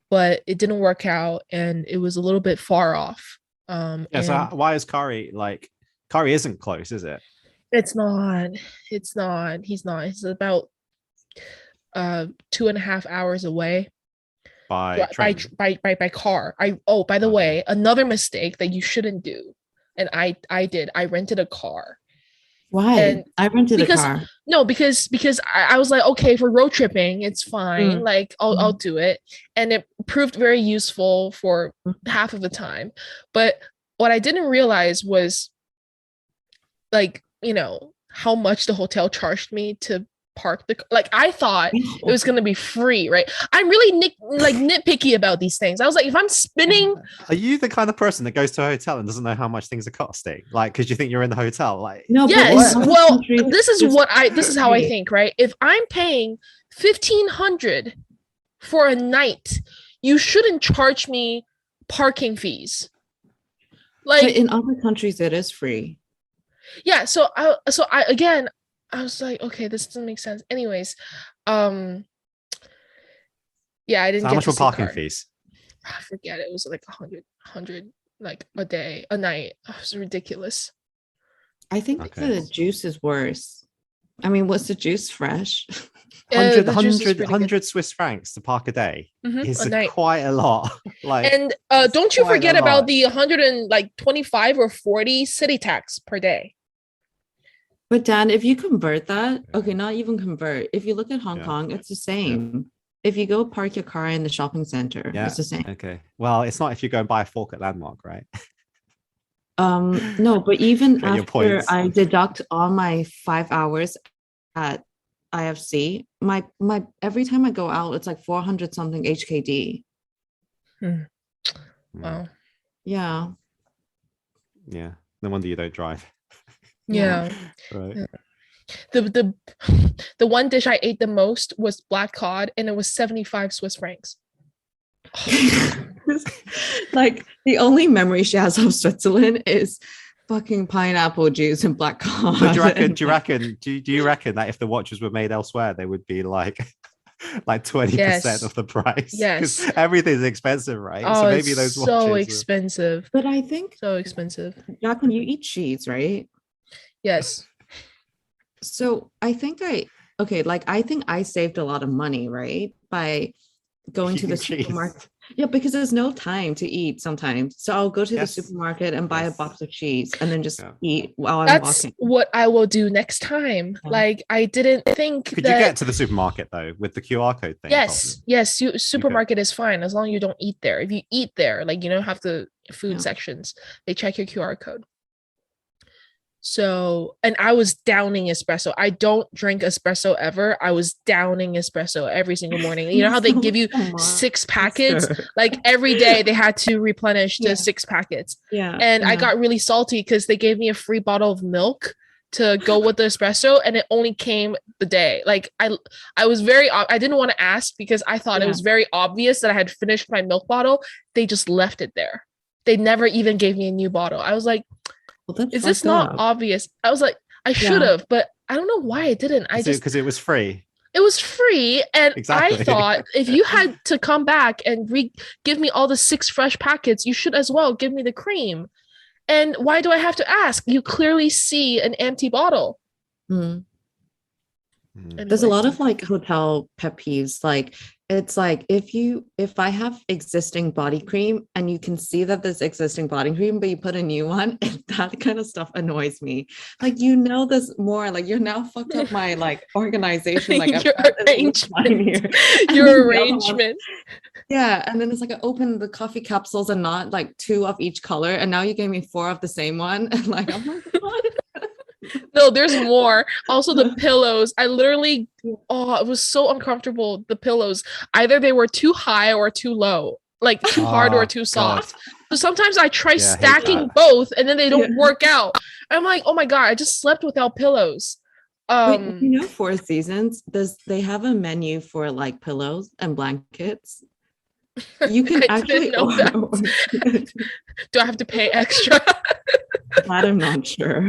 C: but it didn't work out and it was a little bit far off.
B: Yeah. So why is Kari like? Kari isn't close, is it?
C: It's not. It's not. He's not. He's about 2.5 hours away
B: By train.
C: by car. By the way, another mistake that you shouldn't do, and I did. I rented a car.
A: Why?
C: And
A: I rented a car.
C: No, because I was like, okay, for road tripping, it's fine. Like I'll do it, and it proved very useful for half of the time. But what I didn't realize was, like, how much the hotel charged me to park the like. I thought it was gonna be free, right? I'm really nitpicky about these things. I was like, if I'm spending,
B: Are you the kind of person that goes to a hotel and doesn't know how much things are costing? Like, because you think you're in the hotel? Like,
C: no, yes. Well, this is how I think, right? If I'm paying $1,500 for a night, you shouldn't charge me parking fees.
A: Like, but in other countries, it is free.
C: Yeah, so I was like, okay, this doesn't make sense. Anyways, yeah, I didn't.
B: So how much were parking fees?
C: I forget. It was like 100 like a day, a night. It was ridiculous.
A: I think the juice is worse. I mean, was the juice fresh?
B: 100 Swiss francs to park a day is quite a lot. Like,
C: and don't you forget about the 125 or 40 city tax per day.
A: But Dan, if you convert that, okay, not even convert. If you look at Hong Kong, it's the same. Yeah. If you go park your car in the shopping center, it's the same.
B: Okay. Well, it's not if you go and buy a fork at Landmark, right?
A: No, but even after I deduct all my 5 hours at IFC, my every time I go out, it's like 400 something HKD.
C: Wow.
A: Yeah.
B: Yeah. No wonder you don't drive.
C: Yeah.
B: Right.
C: The one dish I ate the most was black cod, and it was 75 Swiss francs.
A: Like, the only memory she has of Switzerland is fucking pineapple juice and black cod.
B: So do you reckon that if the watches were made elsewhere, they would be like 20% of the price?
C: Yes.
B: Everything's expensive, right?
C: Oh,
B: so maybe those watches
C: so expensive.
A: But I think
C: so expensive.
A: Jacqueline, you eat cheese, right?
C: Yes.
A: So I think I saved a lot of money, right? By going to the supermarket. Yeah, because there's no time to eat sometimes. So I'll go to the supermarket and buy a box of cheese and then just eat while I'm walking.
C: That's what I will do next time. Yeah. Like, I didn't think
B: Could you get to the supermarket though with the QR code thing?
C: Yes. Supermarket is fine as long as you don't eat there. If you eat there, like, you don't have the food sections, they check your QR code. So, and I was downing espresso. I don't drink espresso ever. I was downing espresso every single morning. You know how they give you 6 packets? Like, every day they had to replenish the 6 packets.
A: Yeah.
C: And I got really salty because they gave me a free bottle of milk to go with the espresso, and it only came the day. Like, I was I didn't want to ask because I thought it was very obvious that I had finished my milk bottle. They just left it there. They never even gave me a new bottle. I was like, is this not obvious? I was like, I should have, but I don't know why I didn't.
B: Because it was free.
C: It was free, and I thought if you had to come back and give me all the 6 fresh packets, you should as well give me the cream. And why do I have to ask? You clearly see an empty bottle.
A: There's a
C: Anyways.
A: lot of like hotel pet peeves. Like it's like if I have existing body cream and you can see that there's existing body cream, but you put a new one, that kind of stuff annoys me. Like this more, like you're now fucked up my like organization. Like I've
C: Your
A: got this list line
C: arrangement.
A: here. And
C: Your
A: then the other one-
C: arrangement.
A: yeah. And then it's like I open the coffee capsules and not like 2 of each color. And now you gave me 4 of the same one. And like I'm like, what?
C: No, there's more. Also, the pillows. I literally, oh, it was so uncomfortable. The pillows. Either they were too high or too low, like too hard or
B: Oh,
C: too
B: God.
C: soft. So sometimes I try
B: Yeah, I hate
C: stacking
B: that.
C: both and then they don't
A: Yeah.
C: work out. I'm like, oh my God, I just slept without pillows.
A: Wait, you know, Four Seasons, they have a menu for like pillows and blankets? You can
C: I
A: actually
C: didn't know that. Do I have to pay extra?
A: that I'm not sure.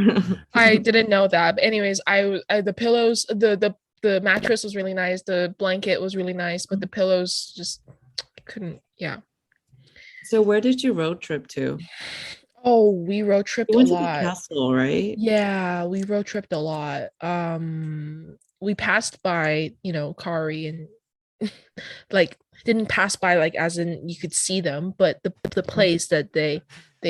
C: I didn't know that. But anyways, I the pillows, the mattress was really nice. The blanket was really nice, but the pillows just couldn't. Yeah.
A: So where did you road trip to?
C: Oh, we road tripped
A: You
C: a
A: went to the
C: lot.
A: castle, right?
C: Yeah, we road tripped a lot. We passed by, Kari and like didn't pass by like as in you could see them, but the place that they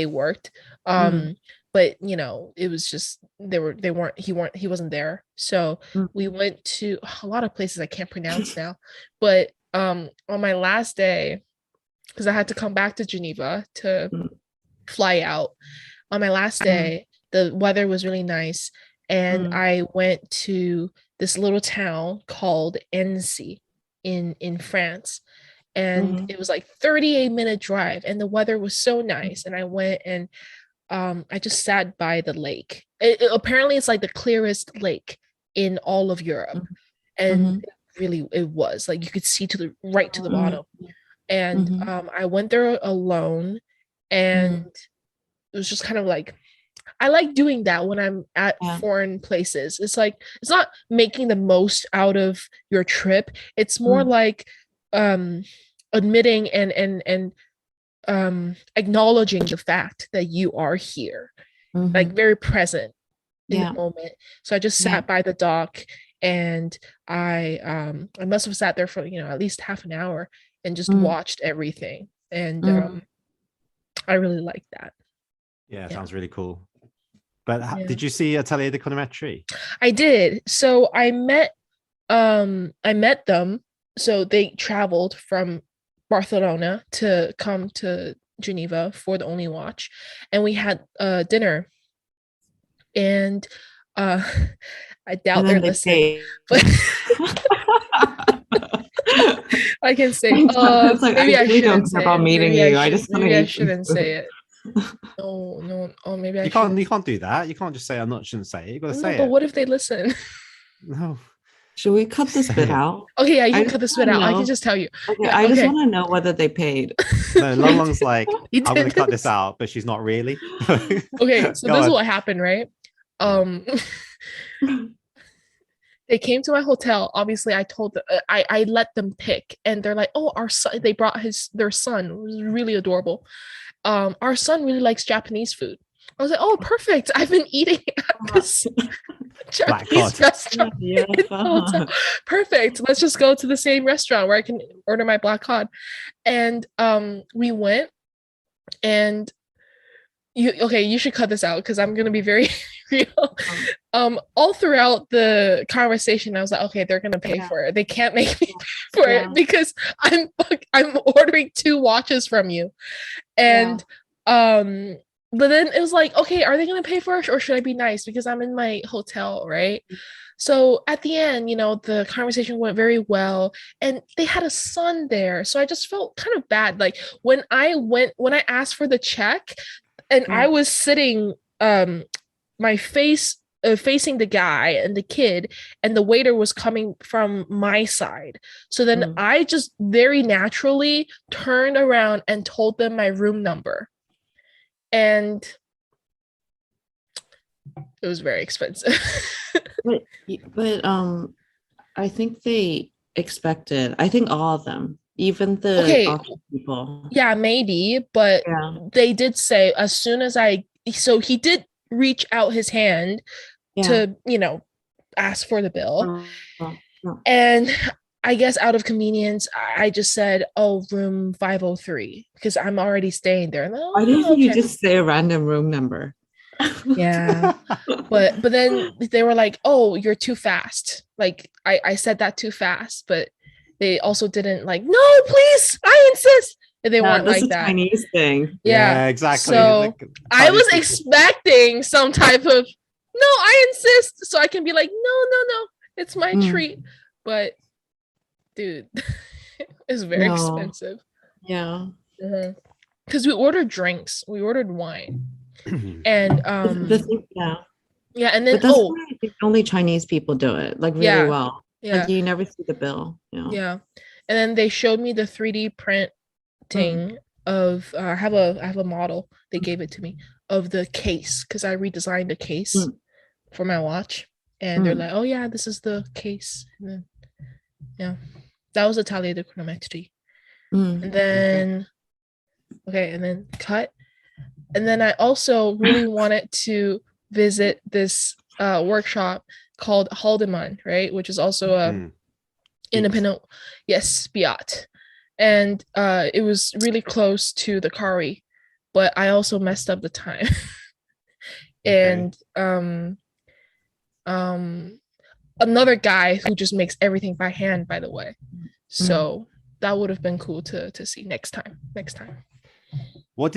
C: worked. But it was just he wasn't there. So we went to a lot of places I can't pronounce now. But on my last day, because I had to come back to Geneva to fly out. On my last day, the weather was really nice, and I went to this little town called Annecy in France, and it was like 38-minute drive, and the weather was so nice, and I went and I just sat by the lake. Apparently, it's like the clearest lake in all of Europe, and really, it was like you could see to the right to the bottom. And I went there alone, and it was just kind of like I like doing that when I'm at foreign places. It's like it's not making the most out of your trip. It's more like admitting and acknowledging the fact that you are here, like very present in the moment. So I just sat by the dock, and I must have sat there for at least half an hour and just watched everything, and I really liked that.
B: Yeah, sounds really cool. But did you see Atelier de Chronometrie?
C: I did. So I met them. So they traveled from Barcelona to come to Geneva for the Only Watch, and we had dinner. And I doubt they're listening, but I can say, maybe I shouldn't say it. Maybe I shouldn't say it. No. Oh, maybe I shouldn't.
B: You can't do that. You can't just say I shouldn't say it. You got to say it.
C: But what if they listen?
B: No.
A: Should we cut this bit out?
C: Okay, yeah, you can cut this bit out. I can just tell you.
A: Okay, I just want to know whether they paid.
B: No, Long's like, I'm going to cut this out, but she's not really.
C: Okay, so this is what happened, right? They came to my hotel. Obviously, I told them, I let them pick, and they're like, "Oh, our son." They brought their son. It was really adorable. Our son really likes Japanese food. I was like, "Oh, perfect! I've been eating at this Japanese restaurant. Perfect. Let's just go to the same restaurant where I can order my black cod." And we went, and you should cut this out because I'm gonna be very real. All throughout the conversation, I was like, okay, they're gonna pay for it. They can't make me pay for it because I'm ordering 2 watches from you. And but then it was like, okay, are they gonna pay for it or should I be nice because I'm in my hotel, right? So at the end, the conversation went very well, and they had a son there, so I just felt kind of bad. Like when I asked for the check, and I was sitting my face facing the guy and the kid, and the waiter was coming from my side. So then I just very naturally turned around and told them my room number. And it was very expensive.
A: but I think they expected, I think all of them, even the people.
C: Yeah, maybe, but they did say as soon as so he did reach out his hand to, ask for the bill.
A: Oh, oh,
C: And I guess out of convenience, I just said, "Oh, room 503," because I'm already staying there. And,
A: why didn't
C: oh,
A: you
C: okay.
A: just say a random room number?
C: Yeah. But then they were like, "Oh, you're too fast." Like I said that too fast, but they also didn't like, "No, please, I insist." And they
A: Yeah,
C: weren't
A: that's
C: like
A: a
C: that.
A: Chinese thing.
C: Yeah.
B: exactly.
C: So I
B: Chinese
C: was
B: people.
C: expecting some type of, "No, I insist," so I can be like, "No, no, no, it's my
A: Mm.
C: treat." But dude, it's very
A: No.
C: expensive.
A: Yeah.
C: Because we ordered drinks, we ordered wine, and
A: Yeah.
C: yeah, and then
A: But that's why I think only Chinese people do it like really
C: yeah,
A: well.
C: yeah,
A: Like you never see the bill.
C: yeah, and then they showed me the 3D printing of I have a model. They gave it to me of the case because I redesigned the case for my watch, and they're like, "Oh yeah, this is the case." And then yeah, that was Atelier de Chronometrie. And then okay, and then cut. And then I also really wanted to visit this workshop called Haldeman, right? Which is also a independent, yes, Biot. And it was really close to the Kari, but I also messed up the time. And another guy who just makes everything by hand, by the way. So that would have been cool to see next time. What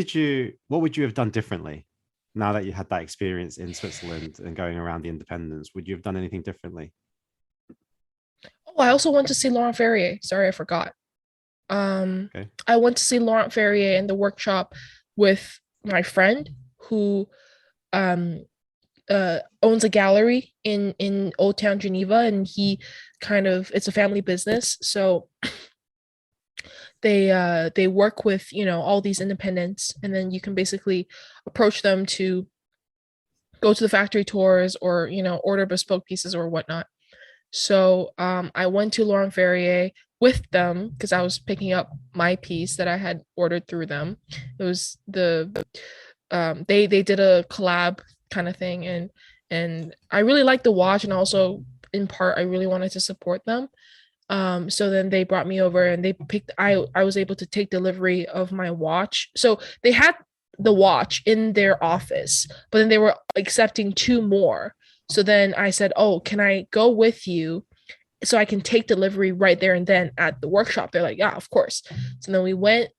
B: would you have done differently now that you had that experience in Switzerland and going around the independence? Would you have done anything differently?
C: Oh, I also went to see Laurent Ferrier. Sorry, I forgot. I went to see Laurent Ferrier in the workshop with my friend who owns a gallery in Old Town Geneva, and he it's a family business, so they work with all these independents, and then you can basically approach them to go to the factory tours or order bespoke pieces or whatnot. So I went to Laurent Ferrier with them because I was picking up my piece that I had ordered through them. It was they did a collab kind of thing, and I really liked the watch, and also in part I really wanted to support them. So then they brought me over and I was able to take delivery of my watch. So they had the watch in their office, but then they were accepting 2 more. So then I said, "Oh, can I go with you so I can take delivery right there and then at the workshop?" They're like, "Yeah, of course." So then we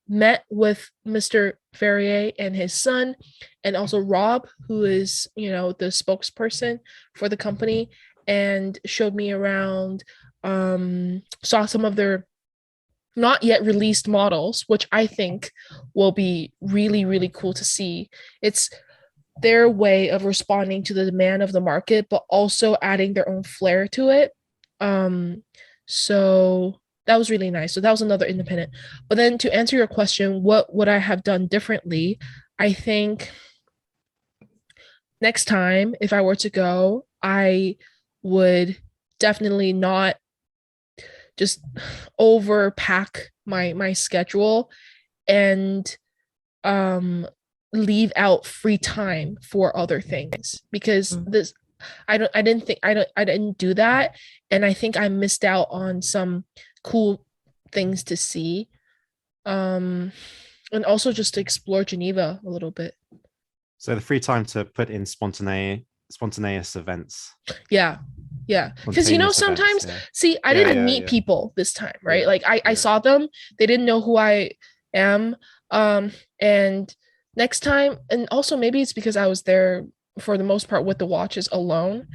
C: met with Mr. Ferrier and his son, and also Rob, who is, the spokesperson for the company, and showed me around, saw some of their not yet released models, which I think will be really, really cool to see. It's their way of responding to the demand of the market, but also adding their own flair to it. So that was really nice. So that was another independent. But then to answer your question, what would I have done differently? I think next time, if I were to go, I would definitely not just overpack my schedule and leave out free time for other things, because I didn't do that, and I think I missed out on some cool things to see, and also just to explore Geneva a little bit.
B: So the free time to put in spontaneous events.
C: Yeah, because sometimes see, I didn't meet people this time, right? Like I saw them, they didn't know who I am, and next time, and also maybe it's because I was there for the most part with the watches alone,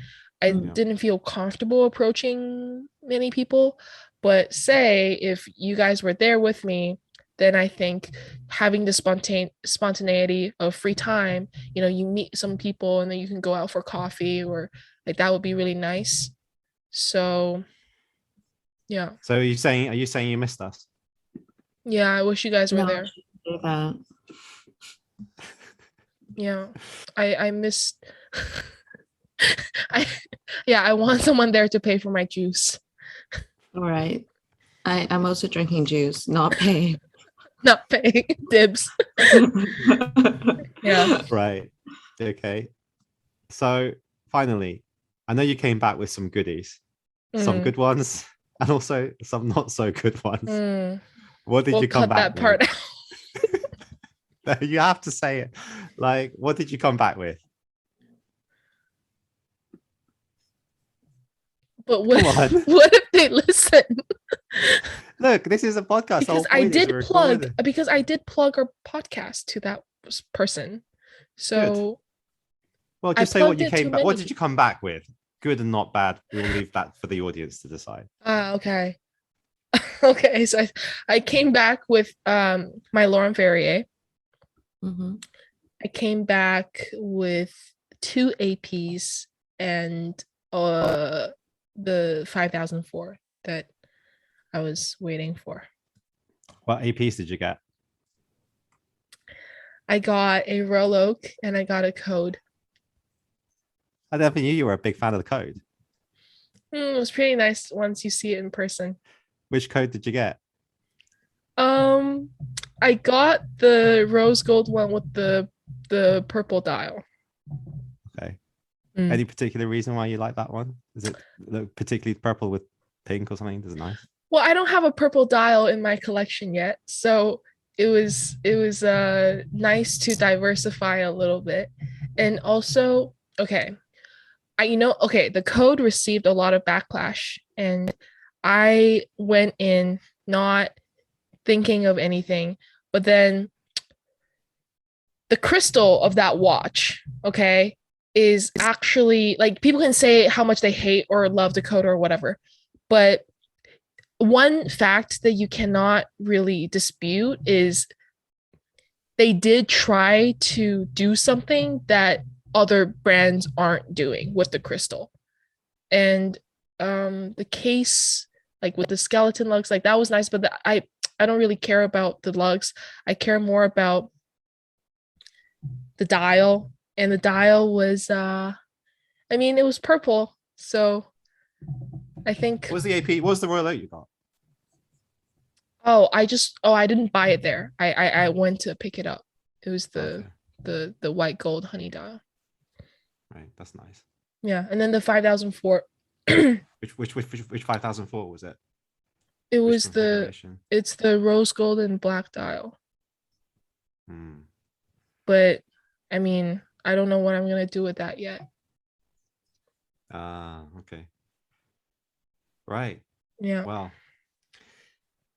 C: I didn't feel comfortable approaching many people. But say if you guys were there with me, then I think having the spontaneity of free time, you meet some people and then you can go out for coffee, or like that would be really nice. So yeah.
B: So are you saying you missed us?
C: Yeah, I wish you guys were there. Yeah, I missed. I want someone there to pay for my juice.
A: All right. I'm also drinking juice, not paying.
C: Not paying. Dibs. Yeah.
B: Right. Okay. So finally, I know you came back with some goodies, some
C: Mm,
B: good ones, and also some not so good ones.
C: mm.
B: What did
C: We'll
B: you come
C: cut
B: back
C: that part
B: with?
C: out.
B: You have to say it. Like, what did you come back with?
C: But
B: Come on.
C: what if they listen?
B: Look, this is a podcast. The whole
C: Because I
B: point is
C: did
B: we record it.
C: plug our podcast to that person.
B: Good.
C: So
B: Well,
C: I
B: just say what
C: plugged
B: you
C: it
B: came
C: to
B: back. What
C: many.
B: did you come back with? Good and not bad. We'll leave that for the audience to decide.
C: Okay. Okay, so I came back with my Laurent Ferrier.
A: Mm-hmm.
C: I came back with 2 APs and the 5004 that I was waiting for.
B: What APs did you get?
C: I got a Royal Oak and I got a Code.
B: I never knew you were a big fan of the code.
C: It was pretty nice once you see it in person.
B: Which code did you get?
C: I got the rose gold one with the purple dial.
B: Okay.
C: Mm.
B: Any particular reason why you like that one? Is it particularly purple with pink or something? Is it nice?
C: Well, I don't have a purple dial in my collection yet, so it was nice to diversify a little bit. And also, okay, the Code received a lot of backlash, and I went in not thinking of anything, but then the crystal of that watch, okay, is actually like, people can say how much they hate or love the Code or whatever, but one fact that you cannot really dispute is they did try to do something that other brands aren't doing with the crystal. And the case, like with the skeleton lugs, like that was nice, but I don't really care about the lugs. I care more about the dial. And the dial was it was purple, so I think.
B: What was the AP? What was the Royal Oak you got?
C: I didn't buy it there. I went to pick it up. It was the white gold honey dial.
B: Right, that's nice.
C: Yeah, and then the 5004.
B: Which 5004 was it?
C: It
B: Which
C: was
B: configuration?
C: it's the rose gold and black dial.
B: Hmm.
C: But I mean, I don't know what I'm gonna do with that yet.
B: Okay. Right.
C: Yeah.
B: Well,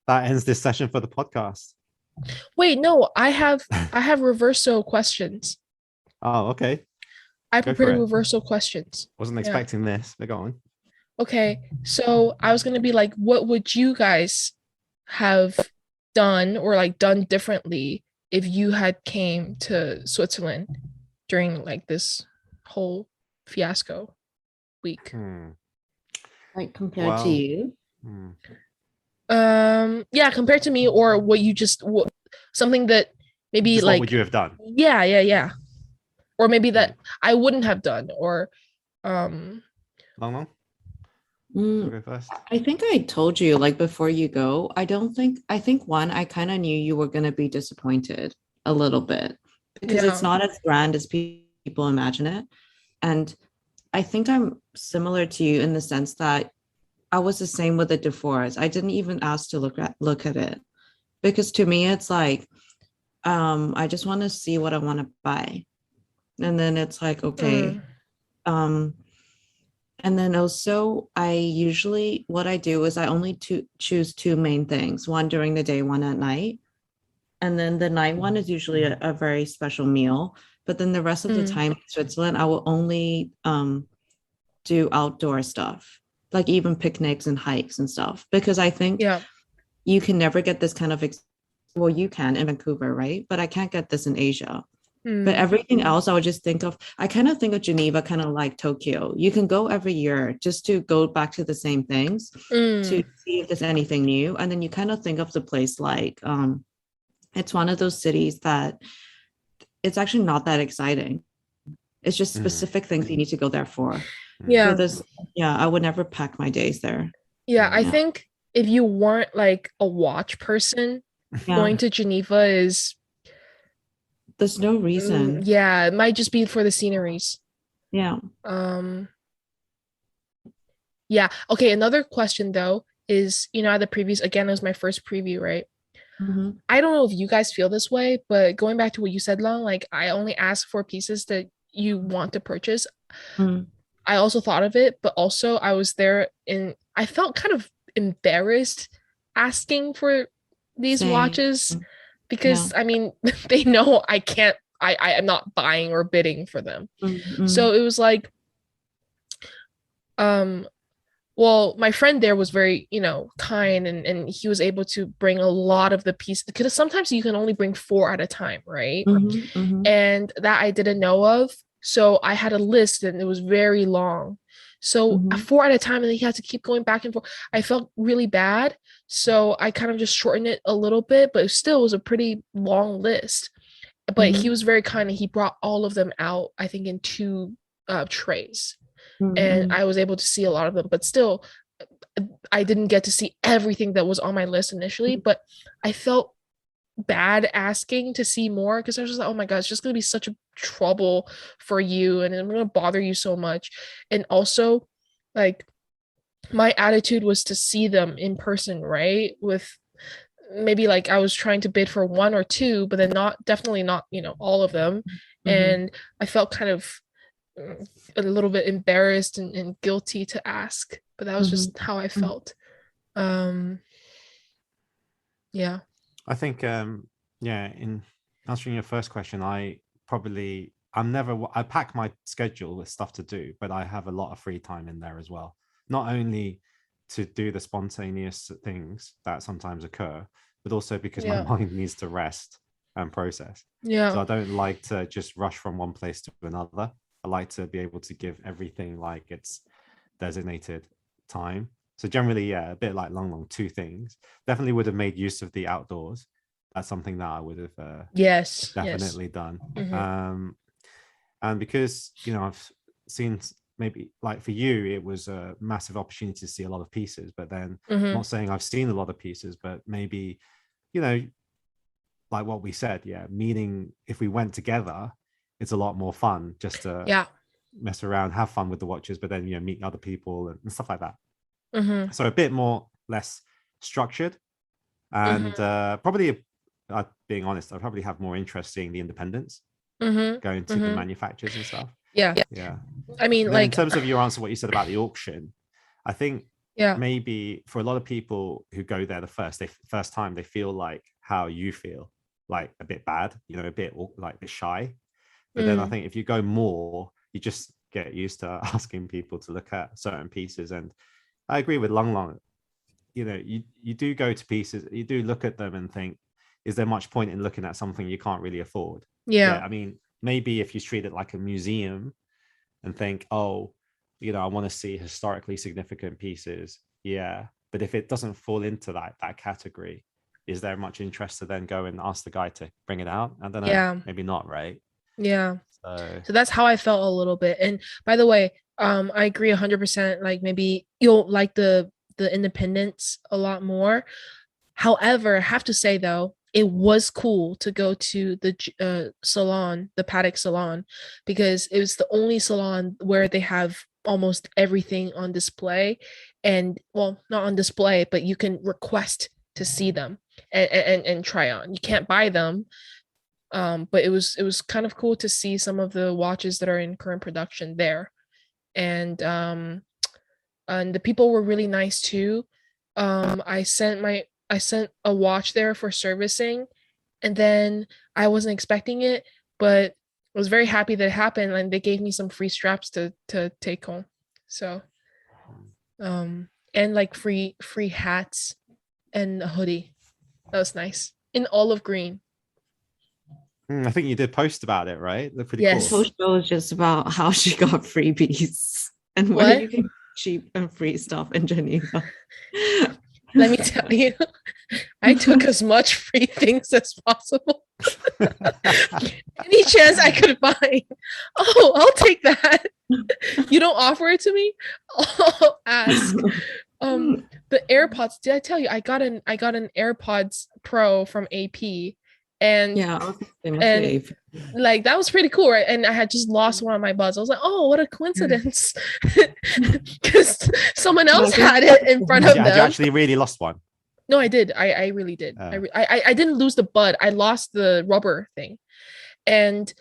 B: that ends this session for the podcast.
C: Wait, no, I have reversal questions.
B: Oh, okay.
C: I
B: Go for
C: prepared
B: it.
C: reversal questions.
B: Wasn't expecting this, but go on.
C: Okay, so I was gonna be like, what would you guys have done or like done differently if you had came to Switzerland during like this whole fiasco week?
A: Like compared to
B: Well,
A: you.
C: Yeah, compared to me, or what you just something that maybe
B: just
C: like,
B: what would you have done?
C: yeah, or maybe that I wouldn't have done, or
B: Long.
A: Mm,
B: Go first.
A: I think I told you, like before you go, I think one, I kind of knew you were going to be disappointed a little bit because it's
C: Yeah.
A: not as grand as people imagine it. And I think I'm similar to you in the sense that I was the same with the DeForest. I didn't even ask to look at it because to me it's like I just want to see what I want to buy. And then it's like, okay. And then also I usually, what I do is I only choose two main things, one during the day, one at night. And then the night one is usually a very special meal. But then the rest of the time in Switzerland, I will only do outdoor stuff, like even picnics and hikes and stuff, because I think you can never get this kind of, well, you can in Vancouver, right? But I can't get this in Asia. But everything else, I would just think of, I kind of think of Geneva kind of like Tokyo. You can go every year just to go back to the same things to see if there's anything new. And then you kind of think of the place like, it's one of those cities that it's actually not that exciting. It's just specific things you need to go there for.
C: Yeah.
A: So I would never pack my days there.
C: Yeah, I think if you weren't like a watch person, going to Geneva is,
A: there's no reason.
C: Yeah, it might just be for the sceneries.
A: Yeah.
C: Yeah. Okay. Another question though is, at the previews, again, it was my first preview, right?
A: Mhm.
C: I don't know if you guys feel this way, but going back to what you said, Long, like I only ask for pieces that you want to purchase.
A: Mm.
C: I also thought of it, but also I was there and I felt kind of embarrassed asking for these
A: Same.
C: watches
A: Yeah.
C: because I mean they know I can't I am not buying or bidding for them. So
A: Mm.
C: it was like um well, my friend there was very, kind and he was able to bring a lot of the pieces because sometimes you can only bring four at a time, right?
A: Mhm. Mhm.
C: And that I didn't know of. So I had a list and it was very long. So
A: Mhm.
C: four at a time, and then he had to keep going back and forth. I felt really bad. So I kind of just shortened it a little bit, but it still was a pretty long list. But he
A: Mhm.
C: was very kind and he brought all of them out, I think, in two trays. And
A: Mhm.
C: I was able to see a lot of them, but still, I didn't get to see everything that was on my list initially,
A: Mhm.
C: but I felt bad asking to see more because I was just like, oh my god, it's just gonna be such a trouble for you and I'm gonna bother you so much. And also, like, my attitude was to see them in person, right? With maybe like I was trying to bid for one or two, but then not definitely not, all of them.
A: Mhm.
C: And I felt kind of a little bit embarrassed and guilty to ask, but that was
A: Mhm.
C: just how I
A: Mhm.
C: felt. Um, yeah.
B: I think, yeah, in answering your first question, I pack my schedule with stuff to do, but I have a lot of free time in there as well. Not only to do the spontaneous things that sometimes occur, but also because my
C: Yeah.
B: mind needs to rest and process. So
C: Yeah.
B: I don't like to just rush from one place to another. I like to be able to give everything like its designated time. So generally, yeah, a bit like Long Long, two things. Definitely would have made use of the outdoors. That's something that I would have
C: Yes. Yes.
B: definitely done.
C: Mm-hmm.
B: And because I've seen, maybe like for you, it was a massive opportunity to see a lot of pieces. But then,
C: Mm-hmm.
B: not saying I've seen a lot of pieces, but maybe you know, like what we said, yeah, meaning if we went together, it's a lot more fun just to
C: Yeah.
B: mess around, have fun with the watches, but then meet other people and stuff like that.
C: Mm-hmm.
B: So a bit more less structured, and
C: Mm-hmm.
B: probably, being honest, I probably have more interest seeing the independents going
C: Mm-hmm.
B: to the
C: Mm-hmm.
B: manufacturers and stuff.
C: Yeah.
B: Yeah.
C: I mean,
B: And then in
C: like,
B: terms of your answer, what you said about the auction, I think
C: yeah.
B: maybe for a lot of people who go there first time, they feel like how you feel, like a bit bad, a bit like a bit shy. But then I
C: Mm.
B: think if you go more, you just get used to asking people to look at certain pieces. And I agree with Long Long. You do go to pieces, you do look at them and think, is there much point in looking at something you can't really afford? Yeah,
C: Yeah.
B: I mean, maybe if you treat it like a museum and think, oh, I want to see historically significant pieces. Yeah. But if it doesn't fall into that category, is there much interest to then go and ask the guy to bring it out? I don't know.
C: Yeah.
B: Maybe not, right?
C: Yeah.
B: So
C: So that's how I felt a little bit. And by the way, I agree 100%. Like maybe you'll like the independence a lot more. However, I have to say though, it was cool to go to the salon, the Paddock salon, because it was the only salon where they have almost everything on display. And well, not on display, but you can request to see them and try on. You can't buy them, but it was kind of cool to see some of the watches that are in current production there. And the people were really nice too. I sent a watch there for servicing, and then I wasn't expecting it, but I was very happy that it happened, and they gave me some free straps to take home. So and like free hats and a hoodie. That was nice in olive green.
B: I think you did post about it, right? They're pretty
A: The
B: cool.
C: Yes.
A: post show is just about how she got freebies and where
C: What?
A: you can get cheap and free stuff in Geneva.
C: Let me tell you, I took as much free things as possible. Any chance I could find. Oh, I'll take that. You don't offer it to me? I'll ask. The AirPods, did I tell you I got an AirPods Pro from AP, And
A: Yeah, I was the same with
C: and
A: Dave.
C: like that was pretty cool, right? And I had just lost one of my buds. I was like, oh, what a coincidence. Because someone else had it in front of
B: Had you
C: them.
B: actually really lost one?
C: No, I did. I really did.
B: Oh.
C: I didn't lose the bud. I lost the rubber thing. And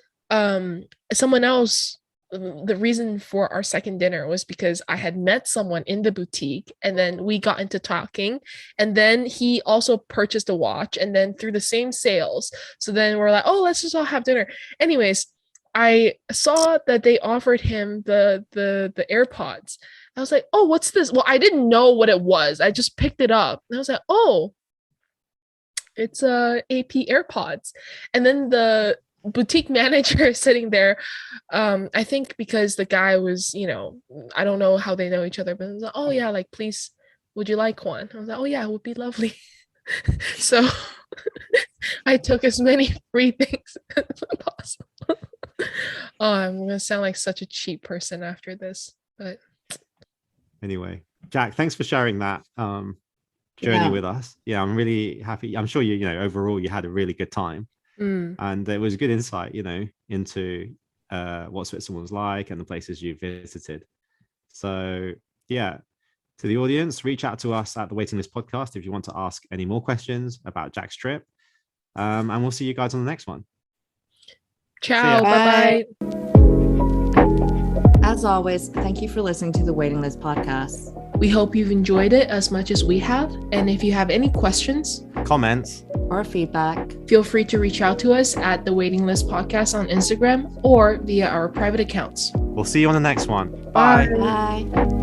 C: someone else, the reason for our second dinner was because I had met someone in the boutique, and then we got into talking, and then he also purchased a watch, and then through the same sales. So then we're like, oh, let's just all have dinner. Anyways, I saw that they offered him the AirPods. I was like, oh, what's this? Well, I didn't know what it was. I just picked it up. And I was like, oh, it's AP AirPods. And then the boutique manager sitting there, I think because the guy was, I don't know how they know each other, but it was like, oh yeah, like, please, would you like one? I was like, oh yeah, it would be lovely. So I took as many free things as possible. Oh, I'm gonna sound like such a cheap person after this, but
B: Anyway, Jack, thanks for sharing that journey with us. Yeah, I'm really happy. I'm sure overall you had a really good time. And it was a good insight, into what Switzerland's like and the places you visited. So yeah, to the audience, reach out to us at the Waiting List Podcast if you want to ask any more questions about Jack's trip. And we'll see you guys on the next one.
C: Ciao. Bye.
A: As always, thank you for listening to the Waiting List Podcast.
C: We hope you've enjoyed it as much as we have. And if you have any questions,
B: comments,
A: or feedback,
C: feel free to reach out to us at the Waiting List Podcast on Instagram or via our private accounts.
B: We'll see you on the next one.
C: Bye.
A: Bye.